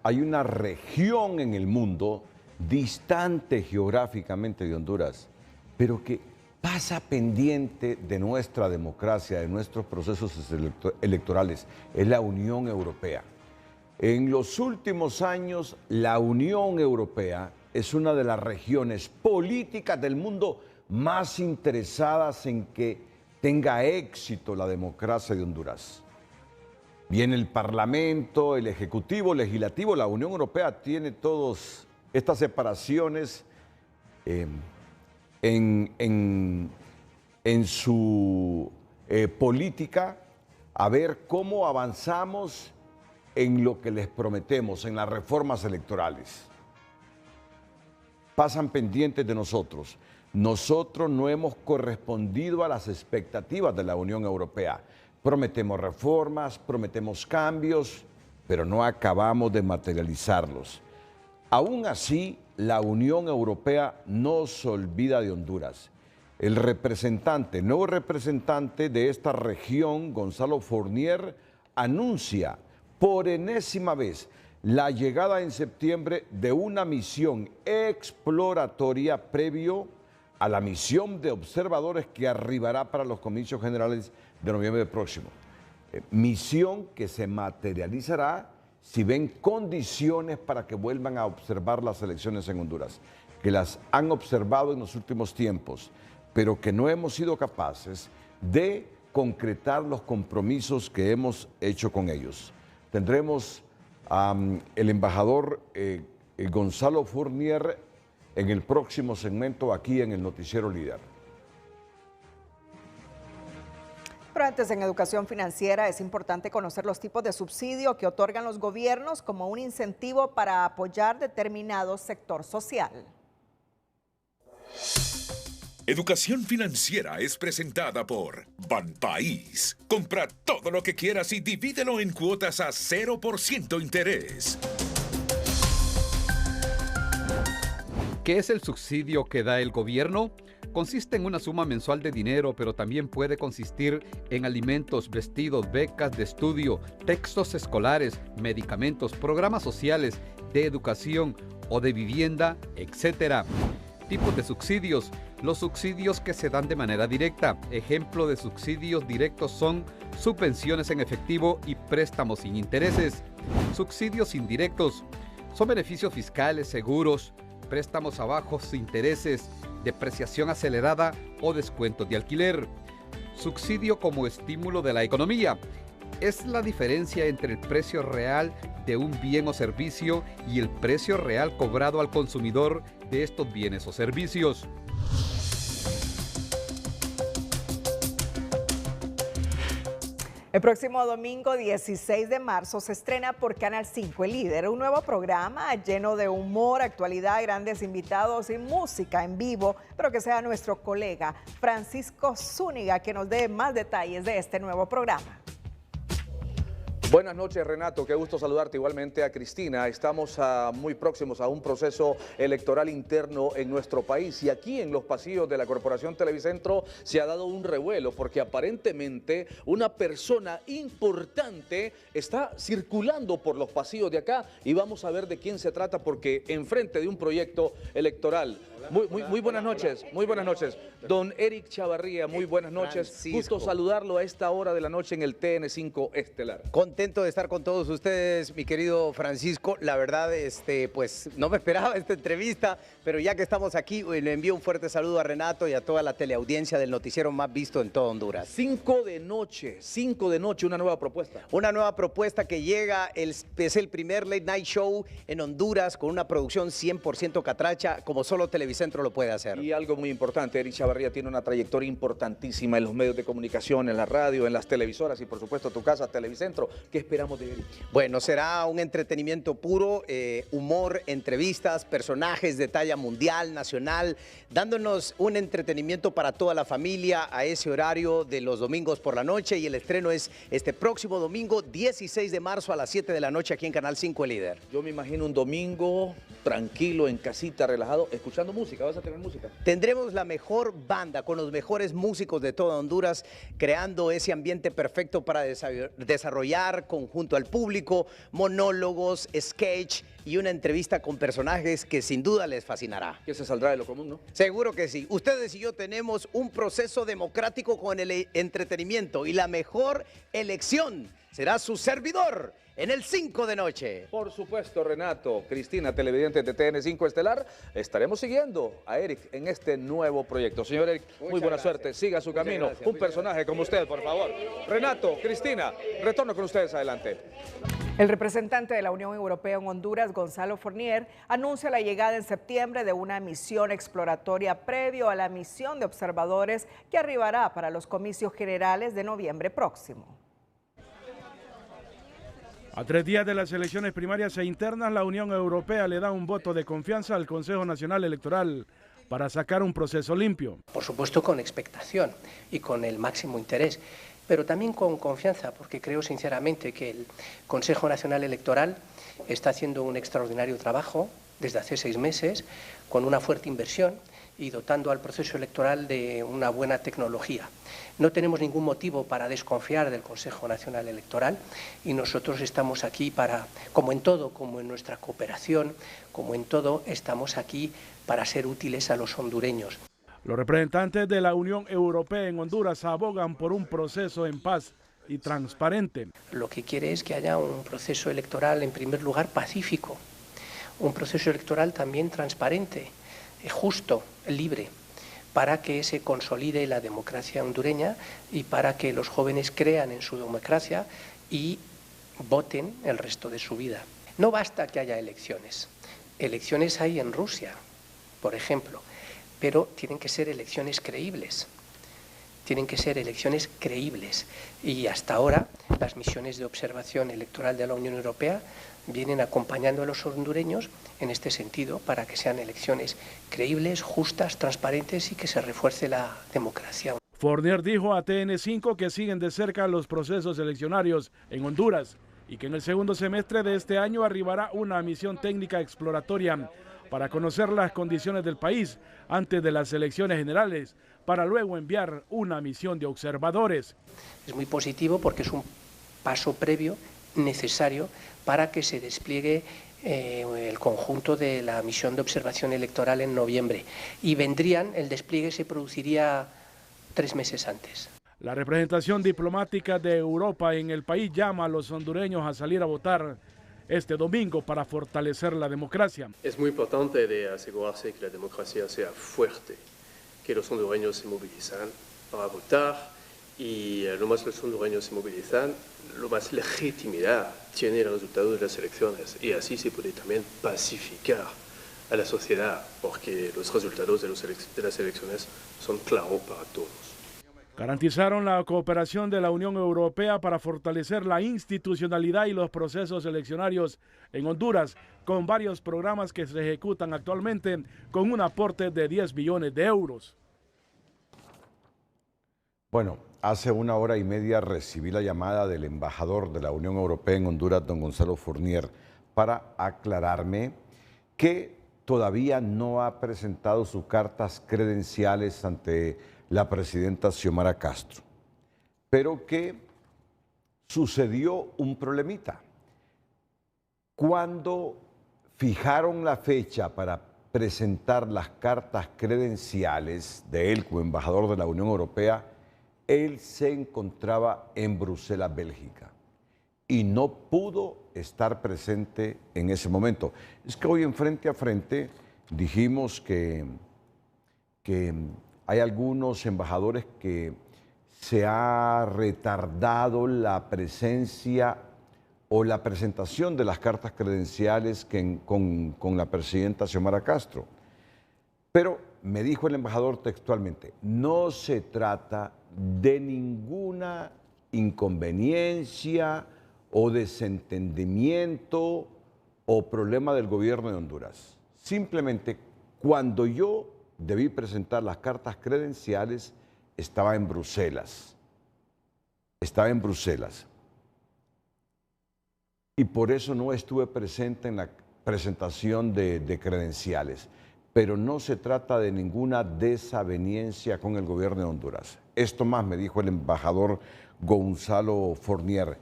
S3: hay una región en el mundo distante geográficamente de Honduras, pero que pasa pendiente de nuestra democracia, de nuestros procesos electorales, es la Unión Europea. En los últimos años, la Unión Europea es una de las regiones políticas del mundo más interesadas en que tenga éxito la democracia de Honduras. Viene el Parlamento, el Ejecutivo, el Legislativo, la Unión Europea tiene todas estas separaciones en su política, a ver cómo avanzamos en lo que les prometemos, en las reformas electorales. Pasan pendientes de nosotros. Nosotros no hemos correspondido a las expectativas de la Unión Europea. Prometemos reformas, prometemos cambios, pero no acabamos de materializarlos. Aún así, la Unión Europea no se olvida de Honduras. El nuevo representante de esta región, Gonzalo Fournier, anuncia por enésima vez la llegada en septiembre de una misión exploratoria previo a la misión de observadores que arribará para los comicios generales de noviembre próximo. Misión que se materializará si ven condiciones para que vuelvan a observar las elecciones en Honduras, que las han observado en los últimos tiempos, pero que no hemos sido capaces de concretar los compromisos que hemos hecho con ellos. Tendremos el embajador Gonzalo Fournier en el próximo segmento aquí en el Noticiero Líder.
S1: Pero antes, en educación financiera es importante conocer los tipos de subsidio que otorgan los gobiernos como un incentivo para apoyar determinado sector social.
S2: Educación financiera es presentada por Banpaís. Compra todo lo que quieras y divídelo en cuotas a 0% interés.
S4: ¿Qué es el subsidio que da el gobierno? Consiste en una suma mensual de dinero, pero también puede consistir en alimentos, vestidos, becas de estudio, textos escolares, medicamentos, programas sociales, de educación o de vivienda, etc. Tipos de subsidios. Los subsidios que se dan de manera directa. Ejemplo de subsidios directos son subvenciones en efectivo y préstamos sin intereses. Subsidios indirectos son beneficios fiscales, seguros, préstamos a bajos intereses, depreciación acelerada o descuentos de alquiler. Subsidio como estímulo de la economía. Es la diferencia entre el precio real de un bien o servicio y el precio real cobrado al consumidor de estos bienes o servicios.
S1: El próximo domingo 16 de marzo se estrena por Canal 5 El Líder, un nuevo programa lleno de humor, actualidad, grandes invitados y música en vivo, pero que sea nuestro colega Francisco Zúñiga que nos dé más detalles de este nuevo programa.
S5: Buenas noches, Renato, qué gusto saludarte, igualmente a Cristina. Estamos muy próximos a un proceso electoral interno en nuestro país y aquí en los pasillos de la Corporación Televicentro se ha dado un revuelo porque aparentemente una persona importante está circulando por los pasillos de acá y vamos a ver de quién se trata porque enfrente de un proyecto electoral. Muy buenas noches, muy buenas noches. Don Eric Chavarría, muy buenas noches. Francisco. Gusto saludarlo a esta hora de la noche en el TN5 Estelar.
S6: Contento de estar con todos ustedes, mi querido Francisco. La verdad, pues no me esperaba esta entrevista, pero ya que estamos aquí, le envío un fuerte saludo a Renato y a toda la teleaudiencia del noticiero más visto en todo Honduras.
S5: 5 de noche, una nueva propuesta.
S6: Una nueva propuesta que llega, es el primer late night show en Honduras con una producción 100% catracha, como solo Televicentro Televicentro lo puede hacer.
S5: Y algo muy importante, Eric Chavarría tiene una trayectoria importantísima en los medios de comunicación, en la radio, en las televisoras y por supuesto tu casa, Televicentro. ¿Qué esperamos de Eric?
S6: Bueno, será un entretenimiento puro, humor, entrevistas, personajes de talla mundial, nacional, dándonos un entretenimiento para toda la familia a ese horario de los domingos por la noche, y el estreno es este próximo domingo 16 de marzo a las 7 de la noche aquí en Canal 5 El Líder.
S5: Yo me imagino un domingo tranquilo, en casita, relajado, escuchando música. ¿Vas a tener música?
S6: Tendremos la mejor banda con los mejores músicos de toda Honduras, creando ese ambiente perfecto para desarrollar conjunto al público, monólogos, sketch y una entrevista con personajes que sin duda les fascinará.
S5: Que se saldrá de lo común, ¿no?
S6: Seguro que sí. Ustedes y yo tenemos un proceso democrático con el entretenimiento, y la mejor elección será su servidor en el 5 de noche.
S5: Por supuesto, Renato, Cristina, televidentes de TN5 Estelar, estaremos siguiendo a Eric en este nuevo proyecto. Señor Eric, muy buena suerte, siga su camino. Un personaje como usted, por favor. Renato, Cristina, retorno con ustedes, adelante.
S1: El representante de la Unión Europea en Honduras, Gonzalo Fournier, anuncia la llegada en septiembre de una misión exploratoria previo a la misión de observadores que arribará para los comicios generales de noviembre próximo.
S7: A 3 días de las elecciones primarias e internas, la Unión Europea le da un voto de confianza al Consejo Nacional Electoral para sacar un proceso limpio.
S8: Por supuesto con expectación y con el máximo interés, pero también con confianza, porque creo sinceramente que el Consejo Nacional Electoral está haciendo un extraordinario trabajo desde hace 6 meses, con una fuerte inversión y dotando al proceso electoral de una buena tecnología. No tenemos ningún motivo para desconfiar del Consejo Nacional Electoral, y nosotros estamos aquí para, como en todo, como en nuestra cooperación, como en todo, estamos aquí para ser útiles a los hondureños.
S7: Los representantes de la Unión Europea en Honduras abogan por un proceso en paz y transparente.
S8: Lo que quiere es que haya un proceso electoral, en primer lugar, pacífico, un proceso electoral también transparente, justo, libre, para que se consolide la democracia hondureña y para que los jóvenes crean en su democracia y voten el resto de su vida. No basta que haya elecciones. Elecciones hay en Rusia, por ejemplo, pero tienen que ser elecciones creíbles. Tienen que ser elecciones creíbles. Y hasta ahora las misiones de observación electoral de la Unión Europea vienen acompañando a los hondureños en este sentido, para que sean elecciones creíbles, justas, transparentes y que se refuerce la democracia.
S7: Fournier dijo a TN5 que siguen de cerca los procesos eleccionarios en Honduras y que en el segundo semestre de este año arribará una misión técnica exploratoria para conocer las condiciones del país antes de las elecciones generales, para luego enviar una misión de observadores.
S8: Es muy positivo porque es un paso previo necesario para que se despliegue el conjunto de la misión de observación electoral en noviembre, y el despliegue se produciría 3 meses antes.
S7: La representación diplomática de Europa en el país llama a los hondureños a salir a votar este domingo para fortalecer la democracia.
S9: Es muy importante de asegurarse que la democracia sea fuerte, que los hondureños se movilizan para votar, y lo más los hondureños se movilizan, lo más legitimidad tiene el resultado de las elecciones, y así se puede también pacificar a la sociedad, porque los resultados de las elecciones son claros para todos.
S7: Garantizaron la cooperación de la Unión Europea para fortalecer la institucionalidad y los procesos eleccionarios en Honduras, con varios programas que se ejecutan actualmente con un aporte de 10 billones de euros.
S3: Bueno, hace 1 hora y media recibí la llamada del embajador de la Unión Europea en Honduras, don Gonzalo Fournier, para aclararme que todavía no ha presentado sus cartas credenciales ante la presidenta Xiomara Castro, pero que sucedió un problemita. Cuando fijaron la fecha para presentar las cartas credenciales de él como embajador de la Unión Europea, él se encontraba en Bruselas, Bélgica, y no pudo estar presente en ese momento. Es que hoy en Frente a Frente dijimos que hay algunos embajadores que se ha retardado la presencia o la presentación de las cartas credenciales con la presidenta Xiomara Castro. Pero me dijo el embajador textualmente, no se trata de ninguna inconveniencia o desentendimiento o problema del gobierno de Honduras. Simplemente, cuando yo debí presentar las cartas credenciales, estaba en Bruselas. Estaba en Bruselas. Y por eso no estuve presente en la presentación de credenciales. Pero no se trata de ninguna desaveniencia con el gobierno de Honduras. Esto más me dijo el embajador Gonzalo Fournier.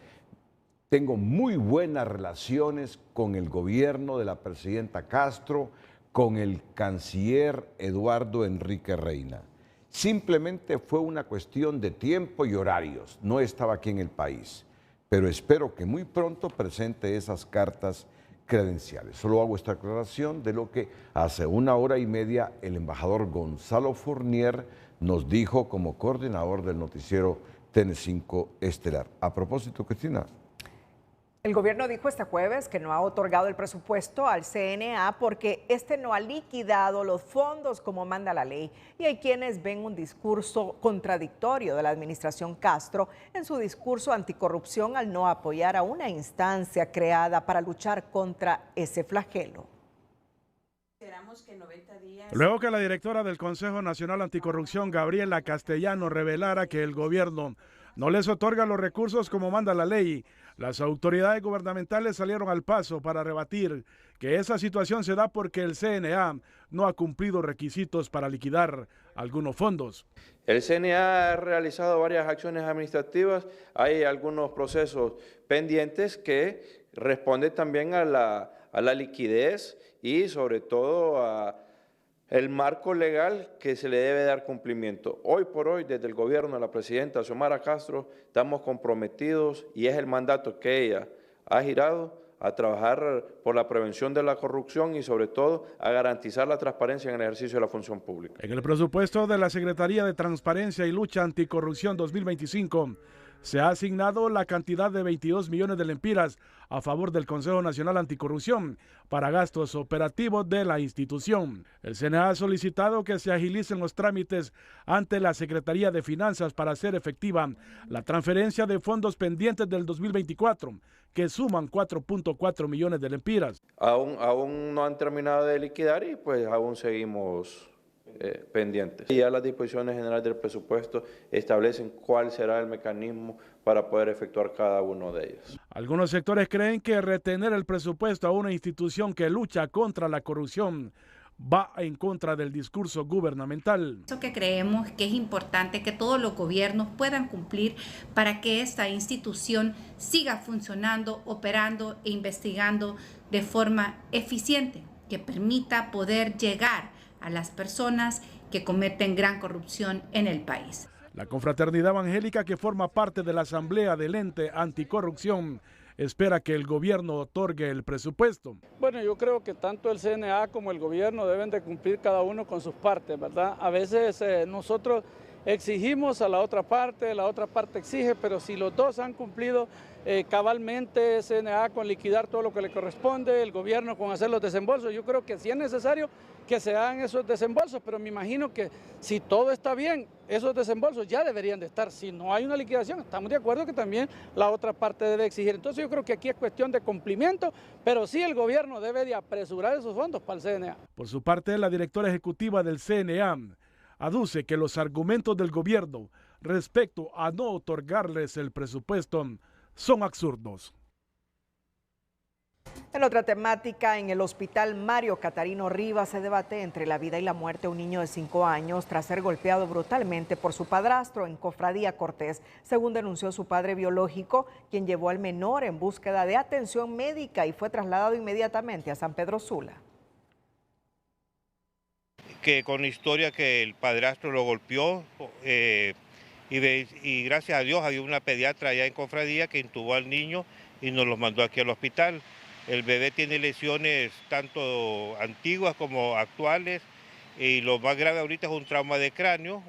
S3: Tengo muy buenas relaciones con el gobierno de la presidenta Castro, con el canciller Eduardo Enrique Reina. Simplemente fue una cuestión de tiempo y horarios. No estaba aquí en el país, pero espero que muy pronto presente esas cartas credenciales. Solo hago esta aclaración de lo que hace 1 hora y media el embajador Gonzalo Fournier nos dijo como coordinador del noticiero TN5 Estelar. A propósito, Cristina.
S1: El gobierno dijo este jueves que no ha otorgado el presupuesto al CNA porque este no ha liquidado los fondos como manda la ley. Y hay quienes ven un discurso contradictorio de la administración Castro en su discurso anticorrupción al no apoyar a una instancia creada para luchar contra ese flagelo.
S7: Luego que la directora del Consejo Nacional Anticorrupción, Gabriela Castellano, revelara que el gobierno no les otorga los recursos como manda la ley, las autoridades gubernamentales salieron al paso para rebatir que esa situación se da porque el CNA no ha cumplido requisitos para liquidar algunos fondos.
S10: El CNA ha realizado varias acciones administrativas, hay algunos procesos pendientes que responden también a la liquidez y sobre todo a el marco legal que se le debe dar cumplimiento. Hoy por hoy, desde el gobierno de la presidenta Xiomara Castro, estamos comprometidos y es el mandato que ella ha girado a trabajar por la prevención de la corrupción y sobre todo a garantizar la transparencia en el ejercicio de la función pública.
S7: En el presupuesto de la Secretaría de Transparencia y Lucha Anticorrupción 2025 se ha asignado la cantidad de 22 millones de lempiras a favor del Consejo Nacional Anticorrupción para gastos operativos de la institución. El CNA ha solicitado que se agilicen los trámites ante la Secretaría de Finanzas para hacer efectiva la transferencia de fondos pendientes del 2024, que suman 4.4 millones de lempiras.
S10: Aún no han terminado de liquidar y pues aún seguimos pendientes. Y ya las disposiciones generales del presupuesto establecen cuál será el mecanismo para poder efectuar cada uno de ellos.
S7: Algunos sectores creen que retener el presupuesto a una institución que lucha contra la corrupción va en contra del discurso gubernamental.
S11: Eso que creemos que es importante que todos los gobiernos puedan cumplir para que esta institución siga funcionando, operando e investigando de forma eficiente, que permita poder llegar a las personas que cometen gran corrupción en el país.
S7: La confraternidad evangélica, que forma parte de la Asamblea del Ente Anticorrupción, espera que el gobierno otorgue el presupuesto.
S12: Bueno, yo creo que tanto el CNA como el gobierno deben de cumplir cada uno con sus partes, ¿verdad? A veces nosotros exigimos a la otra parte exige, pero si los dos han cumplido cabalmente, CNA con liquidar todo lo que le corresponde, el gobierno con hacer los desembolsos, yo creo que sí es necesario que se hagan esos desembolsos, pero me imagino que si todo está bien, esos desembolsos ya deberían de estar. Si no hay una liquidación, estamos de acuerdo que también la otra parte debe exigir. Entonces yo creo que aquí es cuestión de cumplimiento, pero sí el gobierno debe de apresurar esos fondos para el CNA.
S7: Por su parte, la directora ejecutiva del CNA aduce que los argumentos del gobierno respecto a no otorgarles el presupuesto son absurdos.
S1: En otra temática, en el hospital Mario Catarino Rivas se debate entre la vida y la muerte de un niño de 5 años tras ser golpeado brutalmente por su padrastro en Cofradía Cortés, según denunció su padre biológico, quien llevó al menor en búsqueda de atención médica y fue trasladado inmediatamente a San Pedro Sula.
S13: Que con la historia que el padrastro lo golpeó y gracias a Dios había una pediatra allá en Cofradía que intubó al niño y nos lo mandó aquí al hospital. El bebé tiene lesiones tanto antiguas como actuales y lo más grave ahorita es un trauma de cráneo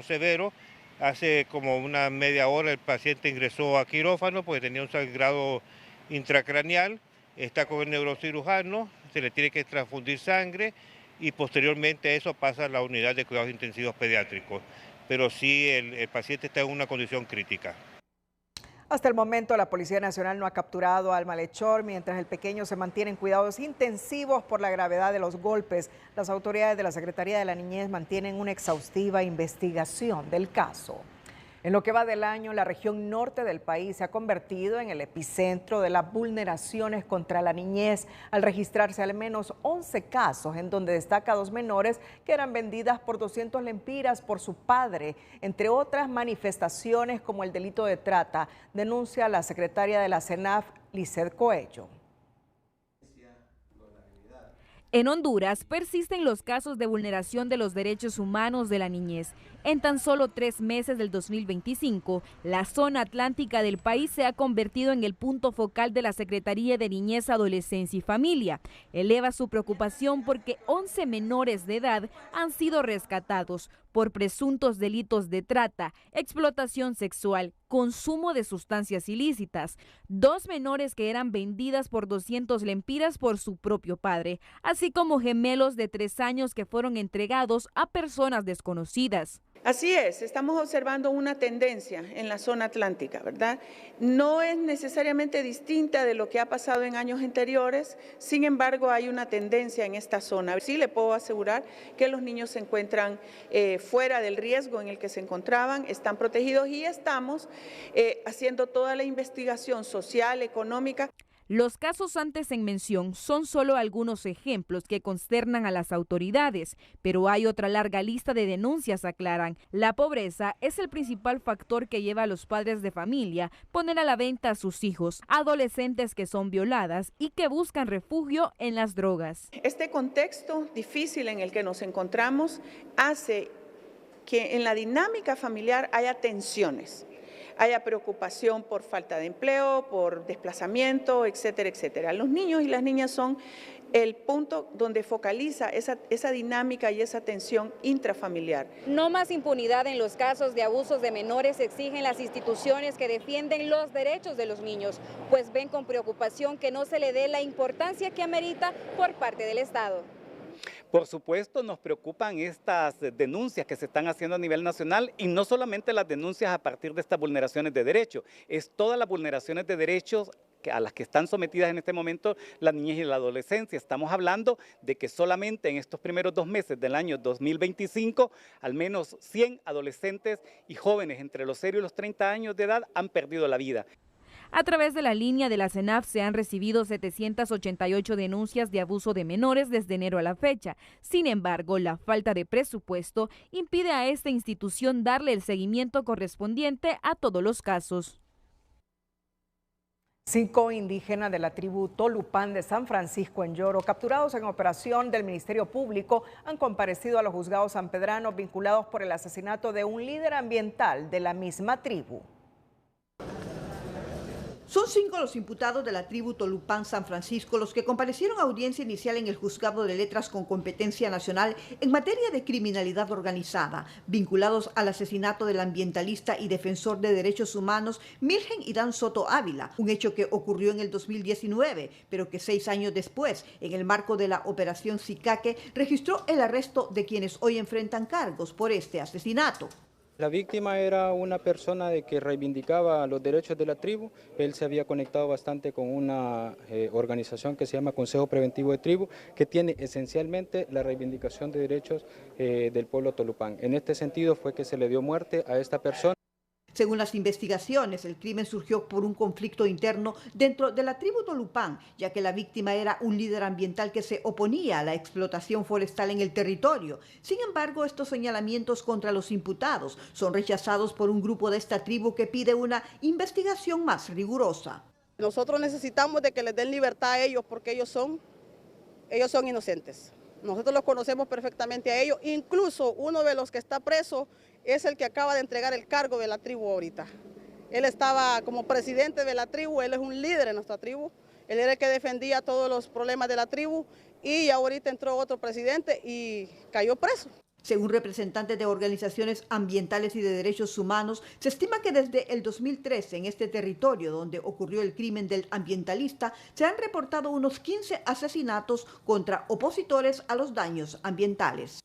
S13: severo. Hace como una media hora el paciente ingresó a quirófano porque tenía un sangrado intracraneal, está con el neurocirujano, se le tiene que transfundir sangre y posteriormente a eso pasa a la unidad de cuidados intensivos pediátricos. Pero sí, el paciente está en una condición crítica.
S1: Hasta el momento, la Policía Nacional no ha capturado al malhechor, mientras el pequeño se mantiene en cuidados intensivos por la gravedad de los golpes. Las autoridades de la Secretaría de la Niñez mantienen una exhaustiva investigación del caso. En lo que va del año, la región norte del país se ha convertido en el epicentro de las vulneraciones contra la niñez, al registrarse al menos 11 casos, en donde destaca 2 menores que eran vendidas por 200 lempiras por su padre, entre otras manifestaciones como el delito de trata, denuncia la secretaria de la CENAF, Lizeth Coello.
S14: En Honduras persisten los casos de vulneración de los derechos humanos de la niñez. En tan solo 3 meses del 2025, la zona atlántica del país se ha convertido en el punto focal de la Secretaría de Niñez, Adolescencia y Familia. Eleva su preocupación porque 11 menores de edad han sido rescatados por presuntos delitos de trata, explotación sexual, consumo de sustancias ilícitas. 2 menores que eran vendidas por 200 lempiras por su propio padre, así como gemelos de 3 años que fueron entregados a personas desconocidas.
S15: Así es, estamos observando una tendencia en la zona atlántica, ¿verdad? No es necesariamente distinta de lo que ha pasado en años anteriores, sin embargo hay una tendencia en esta zona. Sí le puedo asegurar que los niños se encuentran fuera del riesgo en el que se encontraban, están protegidos y estamos haciendo toda la investigación social, económica.
S14: Los casos antes en mención son solo algunos ejemplos que consternan a las autoridades, pero hay otra larga lista de denuncias, aclaran. La pobreza es el principal factor que lleva a los padres de familia a poner a la venta a sus hijos, adolescentes que son violadas y que buscan refugio en las drogas.
S15: Este contexto difícil en el que nos encontramos hace que en la dinámica familiar haya tensiones. Haya preocupación por falta de empleo, por desplazamiento, etcétera, etcétera. Los niños y las niñas son el punto donde focaliza esa dinámica y esa tensión intrafamiliar.
S14: No más impunidad en los casos de abusos de menores, exigen las instituciones que defienden los derechos de los niños, pues ven con preocupación que no se le dé la importancia que amerita por parte del Estado.
S16: Por supuesto, nos preocupan estas denuncias que se están haciendo a nivel nacional y no solamente las denuncias a partir de estas vulneraciones de derechos, es todas las vulneraciones de derechos a las que están sometidas en este momento la niñez y la adolescencia. Estamos hablando de que solamente en estos primeros 2 meses del año 2025, al menos 100 adolescentes y jóvenes entre los 0 y los 30 años de edad han perdido la vida.
S14: A través de la línea de la CENAF se han recibido 788 denuncias de abuso de menores desde enero a la fecha. Sin embargo, la falta de presupuesto impide a esta institución darle el seguimiento correspondiente a todos los casos.
S1: 5 indígenas de la tribu Tolupán de San Francisco en Yoro, capturados en operación del Ministerio Público, han comparecido a los juzgados sanpedranos vinculados por el asesinato de un líder ambiental de la misma tribu.
S17: Son 5 los imputados de la tribu Tolupán San Francisco los que comparecieron a audiencia inicial en el Juzgado de Letras con competencia nacional en materia de criminalidad organizada, vinculados al asesinato del ambientalista y defensor de derechos humanos Milgen Idán Soto Ávila, un hecho que ocurrió en el 2019, pero que 6 años después, en el marco de la Operación Sicaque, registró el arresto de quienes hoy enfrentan cargos por este asesinato.
S18: La víctima era una persona que reivindicaba los derechos de la tribu. Él se había conectado bastante con una organización que se llama Consejo Preventivo de Tribu, que tiene esencialmente la reivindicación de derechos del pueblo Tolupán. En este sentido fue que se le dio muerte a esta persona.
S17: Según las investigaciones, el crimen surgió por un conflicto interno dentro de la tribu Tolupán, ya que la víctima era un líder ambiental que se oponía a la explotación forestal en el territorio. Sin embargo, estos señalamientos contra los imputados son rechazados por un grupo de esta tribu que pide una investigación más rigurosa.
S19: Nosotros necesitamos de que les den libertad a ellos porque ellos son inocentes. Nosotros los conocemos perfectamente a ellos, incluso uno de los que está preso es el que acaba de entregar el cargo de la tribu ahorita. Él estaba como presidente de la tribu, él es un líder en nuestra tribu, él era el que defendía todos los problemas de la tribu y ahorita entró otro presidente y cayó preso.
S17: Según representantes de organizaciones ambientales y de derechos humanos, se estima que desde el 2013 en este territorio donde ocurrió el crimen del ambientalista se han reportado unos 15 asesinatos contra opositores a los daños ambientales.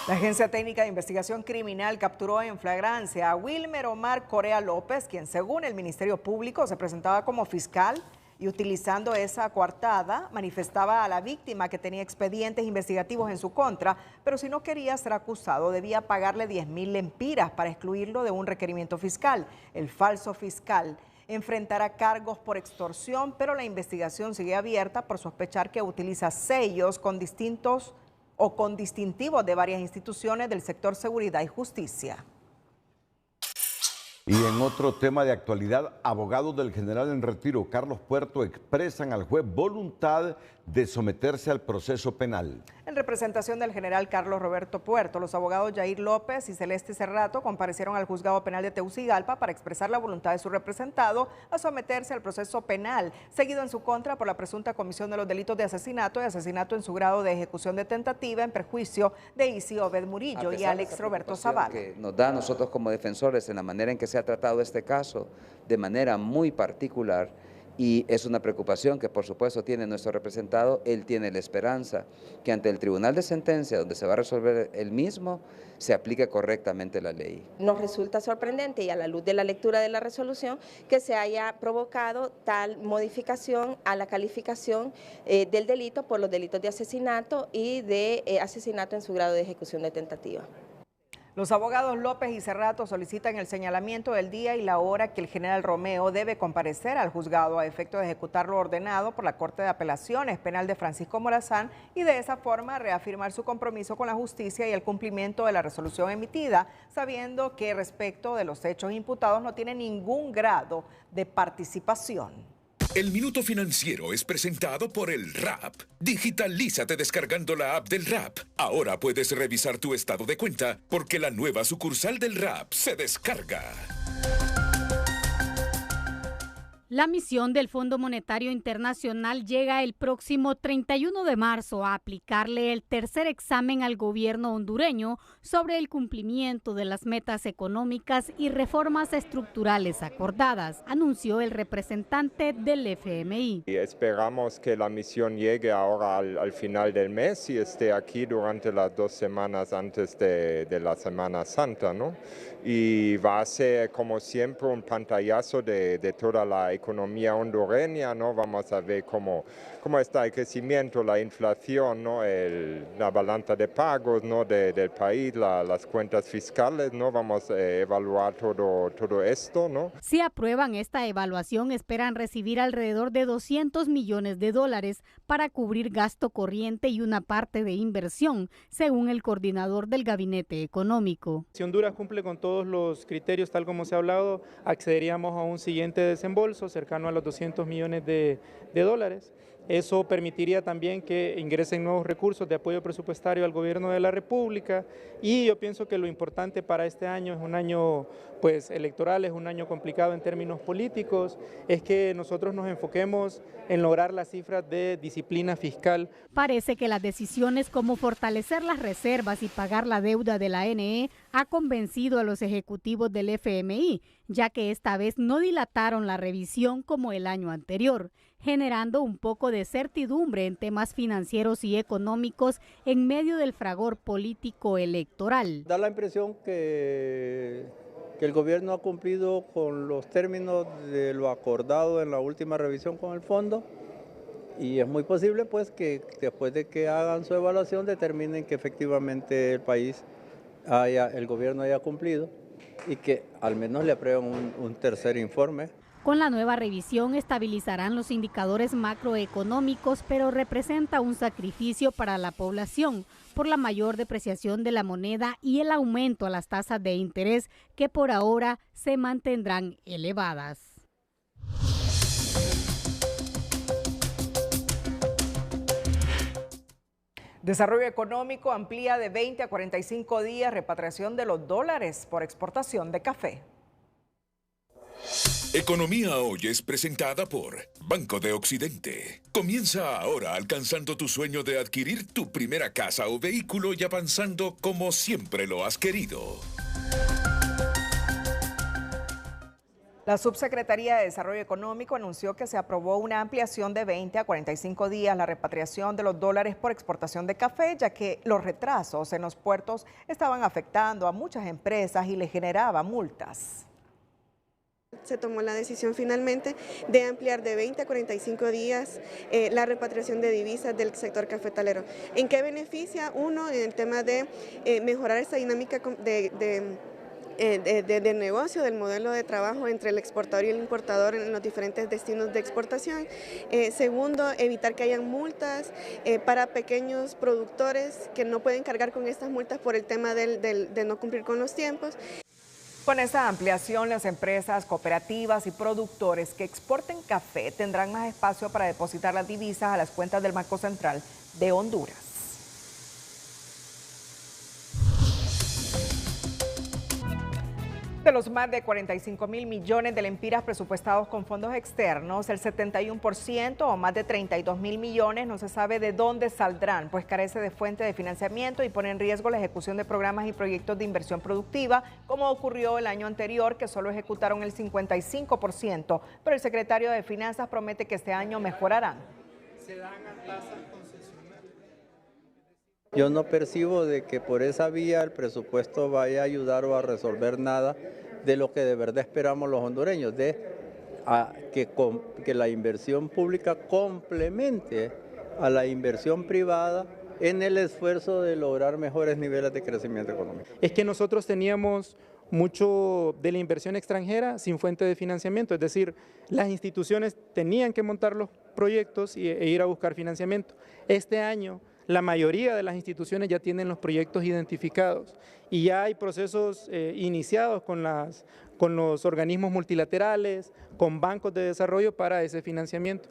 S1: La Agencia Técnica de Investigación Criminal capturó en flagrancia a Wilmer Omar Correa López, quien según el Ministerio Público se presentaba como fiscal y utilizando esa coartada manifestaba a la víctima que tenía expedientes investigativos en su contra, pero si no quería ser acusado debía pagarle 10.000 lempiras para excluirlo de un requerimiento fiscal. El falso fiscal enfrentará cargos por extorsión, pero la investigación sigue abierta por sospechar que utiliza sellos con distintivos de varias instituciones del sector seguridad y justicia.
S3: Y en otro tema de actualidad, abogados del general en retiro, Carlos Puerto, expresan al juez voluntad de someterse al proceso penal.
S1: En representación del general Carlos Roberto Puerto, los abogados Yair López y Celeste Cerrato comparecieron al juzgado penal de Tegucigalpa para expresar la voluntad de su representado a someterse al proceso penal, seguido en su contra por la presunta comisión de los delitos de asesinato y asesinato en su grado de ejecución de tentativa en perjuicio de Isi Obed Murillo y Alex Roberto Zavala.
S20: Que nos da a nosotros como defensores en la manera en que se ha tratado este caso de manera muy particular, y es una preocupación que por supuesto tiene nuestro representado. Él tiene la esperanza que ante el tribunal de sentencia, donde se va a resolver el mismo, se aplique correctamente la ley.
S21: Nos resulta sorprendente, y a la luz de la lectura de la resolución, que se haya provocado tal modificación a la calificación del delito por los delitos de asesinato y de asesinato en su grado de ejecución de tentativa.
S1: Los abogados López y Cerrato solicitan el señalamiento del día y la hora que el general Romeo debe comparecer al juzgado a efecto de ejecutar lo ordenado por la Corte de Apelaciones Penal de Francisco Morazán y de esa forma reafirmar su compromiso con la justicia y el cumplimiento de la resolución emitida, sabiendo que respecto de los hechos imputados no tiene ningún grado de participación.
S2: El Minuto Financiero es presentado por el RAP. Digitalízate descargando la app del RAP. Ahora puedes revisar tu estado de cuenta porque la nueva sucursal del RAP se descarga.
S22: La misión del Fondo Monetario Internacional llega el próximo 31 de marzo a aplicarle el tercer examen al gobierno hondureño sobre el cumplimiento de las metas económicas y reformas estructurales acordadas, anunció el representante del FMI.
S24: Y esperamos que la misión llegue ahora al final del mes y esté aquí durante las 2 semanas antes de la Semana Santa, ¿no? Y va a ser, como siempre, un pantallazo de toda la economía hondureña, ¿no? Vamos a ver cómo está el crecimiento, la inflación, ¿no? La balanza de pagos, ¿no? del país, las cuentas fiscales, ¿no? Vamos a evaluar todo esto, ¿no?
S22: Si aprueban esta evaluación, esperan recibir alrededor de $200 millones para cubrir gasto corriente y una parte de inversión, según el coordinador del Gabinete Económico.
S18: Si Honduras cumple con todos los criterios, tal como se ha hablado, accederíamos a un siguiente desembolso cercano a los $200 millones. Eso permitiría también que ingresen nuevos recursos de apoyo presupuestario al gobierno de la República, y yo pienso que lo importante para este año es un año electoral, es un año complicado en términos políticos, es que nosotros nos enfoquemos en lograr las cifras de disciplina fiscal.
S22: Parece que las decisiones como fortalecer las reservas y pagar la deuda de la ANE ha convencido a los ejecutivos del FMI, ya que esta vez no dilataron la revisión como el año anterior, generando un poco de certidumbre en temas financieros y económicos en medio del fragor político electoral.
S25: Da la impresión que el gobierno ha cumplido con los términos de lo acordado en la última revisión con el fondo, y es muy posible que después de que hagan su evaluación determinen que efectivamente el gobierno haya cumplido y que al menos le aprueben un tercer informe.
S22: Con la nueva revisión estabilizarán los indicadores macroeconómicos, pero representa un sacrificio para la población por la mayor depreciación de la moneda y el aumento a las tasas de interés que por ahora se mantendrán elevadas.
S1: Desarrollo Económico amplía de 20 a 45 días repatriación de los dólares por exportación de café.
S2: Economía Hoy es presentada por Banco de Occidente. Comienza ahora alcanzando tu sueño de adquirir tu primera casa o vehículo y avanzando como siempre lo has querido.
S1: La Subsecretaría de Desarrollo Económico anunció que se aprobó una ampliación de 20 a 45 días la repatriación de los dólares por exportación de café, ya que los retrasos en los puertos estaban afectando a muchas empresas y les generaba multas.
S4: Se tomó la decisión finalmente de ampliar de 20 a 45 días la repatriación de divisas del sector cafetalero. ¿En qué beneficia? Uno, en el tema de mejorar esta dinámica de negocio, del modelo de trabajo entre el exportador y el importador en los diferentes destinos de exportación. Segundo, evitar que hayan multas para pequeños productores que no pueden cargar con estas multas por el tema de no cumplir con los tiempos.
S1: Con esta ampliación, las empresas, cooperativas y productores que exporten café tendrán más espacio para depositar las divisas a las cuentas del Banco Central de Honduras. De los más de 45.000 millones de lempiras presupuestados con fondos externos, el 71% o más de 32.000 millones no se sabe de dónde saldrán, pues carece de fuente de financiamiento y pone en riesgo la ejecución de programas y proyectos de inversión productiva, como ocurrió el año anterior, que solo ejecutaron el 55%, pero el secretario de Finanzas promete que este año mejorarán.
S25: Se dan a tasas concesionales. Yo no percibo de que por esa vía el presupuesto vaya a ayudar o a resolver nada de lo que de verdad esperamos los hondureños, que la inversión pública complemente a la inversión privada en el esfuerzo de lograr mejores niveles de crecimiento económico.
S5: Es que nosotros teníamos mucho de la inversión extranjera sin fuente de financiamiento, es decir, las instituciones tenían que montar los proyectos e ir a buscar financiamiento. Este año la mayoría de las instituciones ya tienen los proyectos identificados y ya hay procesos iniciados con los organismos multilaterales, con bancos de desarrollo para ese financiamiento.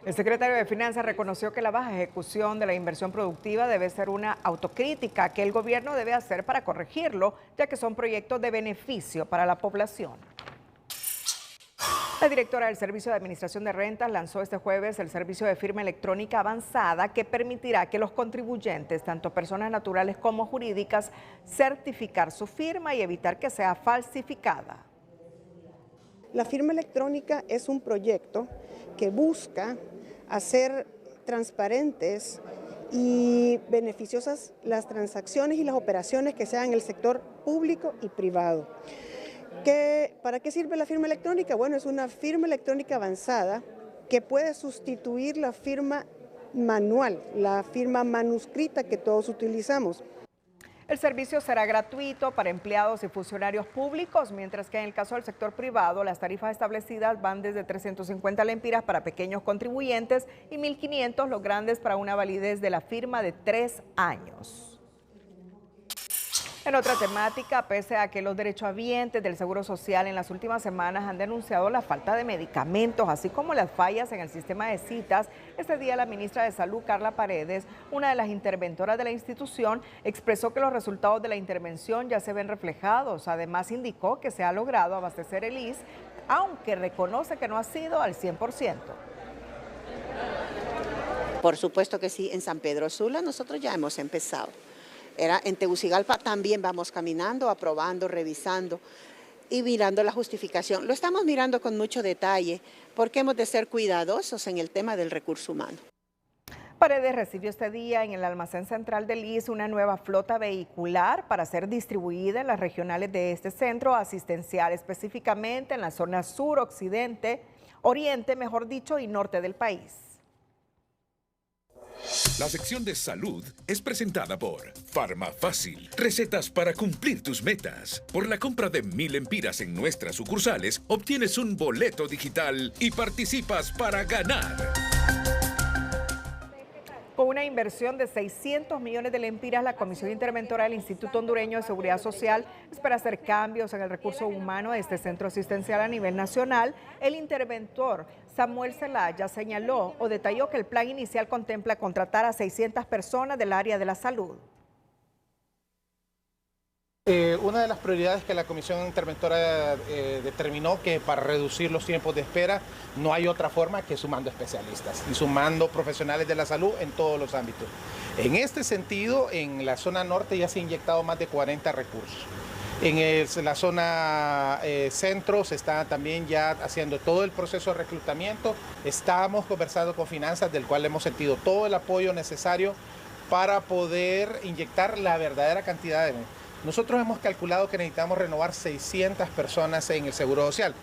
S1: El secretario de Finanzas reconoció que la baja ejecución de la inversión productiva debe ser una autocrítica que el gobierno debe hacer para corregirlo, ya que son proyectos de beneficio para la población. La directora del Servicio de Administración de Rentas lanzó este jueves el servicio de firma electrónica avanzada que permitirá que los contribuyentes, tanto personas naturales como jurídicas, certificar su firma y evitar que sea falsificada.
S6: La firma electrónica es un proyecto que busca hacer transparentes y beneficiosas las transacciones y las operaciones que se hagan en el sector público y privado. ¿Para qué sirve la firma electrónica? Bueno, es una firma electrónica avanzada que puede sustituir la firma manual, la firma manuscrita que todos utilizamos.
S1: El servicio será gratuito para empleados y funcionarios públicos, mientras que en el caso del sector privado, las tarifas establecidas van desde 350 lempiras para pequeños contribuyentes y 1.500 los grandes para una validez de la firma de 3 años. En otra temática, pese a que los derechohabientes del Seguro Social en las últimas semanas han denunciado la falta de medicamentos, así como las fallas en el sistema de citas, este día la ministra de Salud, Carla Paredes, una de las interventoras de la institución, expresó que los resultados de la intervención ya se ven reflejados. Además, indicó que se ha logrado abastecer el ISSSTE, aunque reconoce que no ha sido al 100%.
S8: Por supuesto que sí, en San Pedro Sula nosotros ya hemos empezado. En Tegucigalpa también vamos caminando, aprobando, revisando y mirando la justificación. Lo estamos mirando con mucho detalle porque hemos de ser cuidadosos en el tema del recurso humano.
S1: Paredes recibió este día en el almacén central del ISSSTE una nueva flota vehicular para ser distribuida en las regionales de este centro asistencial, específicamente en la zona sur, occidente, oriente, mejor dicho, y norte del país.
S2: La sección de salud es presentada por Farmafácil, recetas para cumplir tus metas. Por la compra de 1.000 lempiras en nuestras sucursales, obtienes un boleto digital y participas para ganar.
S1: Con una inversión de 600 millones de lempiras, la Comisión Interventora del Instituto Hondureño de Seguridad Social espera hacer cambios en el recurso humano de este centro asistencial a nivel nacional. El interventor Samuel Zelaya señaló o detalló que el plan inicial contempla contratar a 600 personas del área de la salud.
S9: Una de las prioridades que la Comisión Interventora determinó que para reducir los tiempos de espera no hay otra forma que sumando especialistas y sumando profesionales de la salud en todos los ámbitos. En este sentido, en la zona norte ya se han inyectado más de 40 recursos. En la zona centro se está también ya haciendo todo el proceso de reclutamiento. Estamos conversando con Finanzas, del cual hemos sentido todo el apoyo necesario para poder inyectar la verdadera cantidad de... Nosotros hemos calculado que necesitamos renovar 600 personas en el Seguro Social.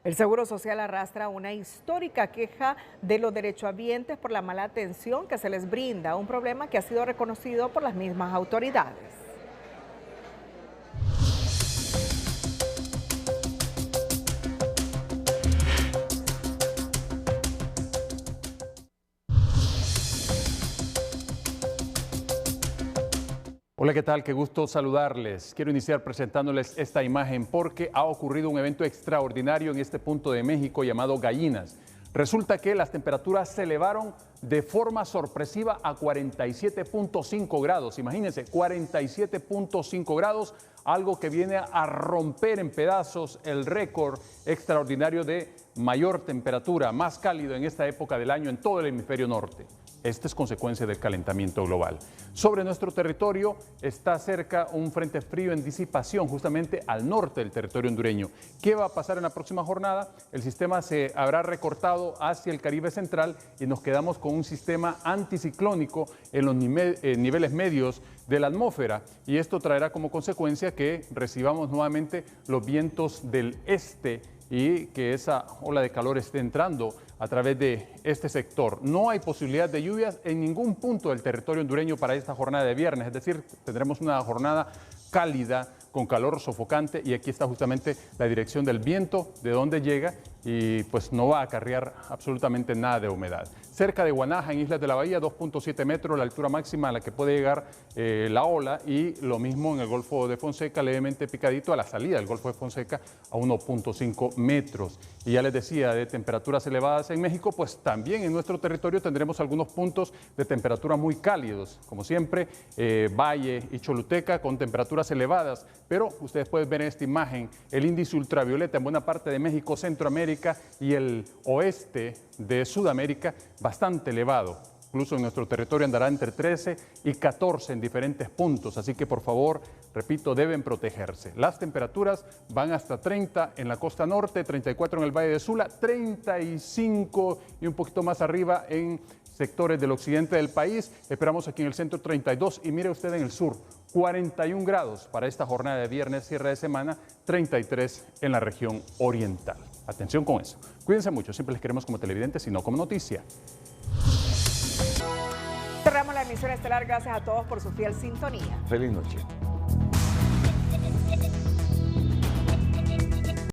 S1: El Seguro Social arrastra una histórica queja de los derechohabientes por la mala atención que se les brinda, un problema que ha sido reconocido por las mismas autoridades.
S10: Hola, ¿qué tal? Qué gusto saludarles. Quiero iniciar presentándoles esta imagen porque ha ocurrido un evento extraordinario en este punto de México llamado Gallinas. Resulta que las temperaturas se elevaron de forma sorpresiva a 47.5 grados. Imagínense, 47.5 grados, algo que viene a romper en pedazos el récord extraordinario de mayor temperatura, más cálido en esta época del año en todo el hemisferio norte. Esta es consecuencia del calentamiento global. Sobre nuestro territorio está cerca un frente frío en disipación justamente al norte del territorio hondureño. ¿Qué va a pasar en la próxima jornada? El sistema se habrá recortado hacia el Caribe central y nos quedamos con un sistema anticiclónico en los niveles medios de la atmósfera, y esto traerá como consecuencia que recibamos nuevamente los vientos del este y que esa ola de calor esté entrando a través de este sector. No hay posibilidad de lluvias en ningún punto del territorio hondureño para esta jornada de viernes, es decir, tendremos una jornada cálida con calor sofocante, y aquí está justamente la dirección del viento, de dónde llega, y pues no va a acarrear absolutamente nada de humedad. Cerca de Guanaja, en Islas de la Bahía, 2.7 metros, la altura máxima a la que puede llegar la ola, y lo mismo en el Golfo de Fonseca, levemente picadito a la salida del Golfo de Fonseca a 1.5 metros. Y ya les decía, de temperaturas elevadas en México, pues también en nuestro territorio tendremos algunos puntos de temperatura muy cálidos, como siempre, Valle y Choluteca con temperaturas elevadas, pero ustedes pueden ver en esta imagen el índice ultravioleta en buena parte de México, Centroamérica y el oeste de Sudamérica bastante elevado. Incluso en nuestro territorio andará entre 13 y 14 en diferentes puntos, así que por favor, repito, deben protegerse. Las temperaturas van hasta 30 en la costa norte, 34 en el Valle de Sula, 35 y un poquito más arriba en sectores del occidente del país. Esperamos aquí en el centro 32, y mire usted en el sur, 41 grados para esta jornada de viernes, cierre de semana, 33 en la región oriental. Atención con eso. Cuídense mucho, siempre les queremos como televidentes y no como noticia.
S1: Cerramos la emisión estelar. Gracias a todos por su fiel sintonía.
S3: Feliz noche.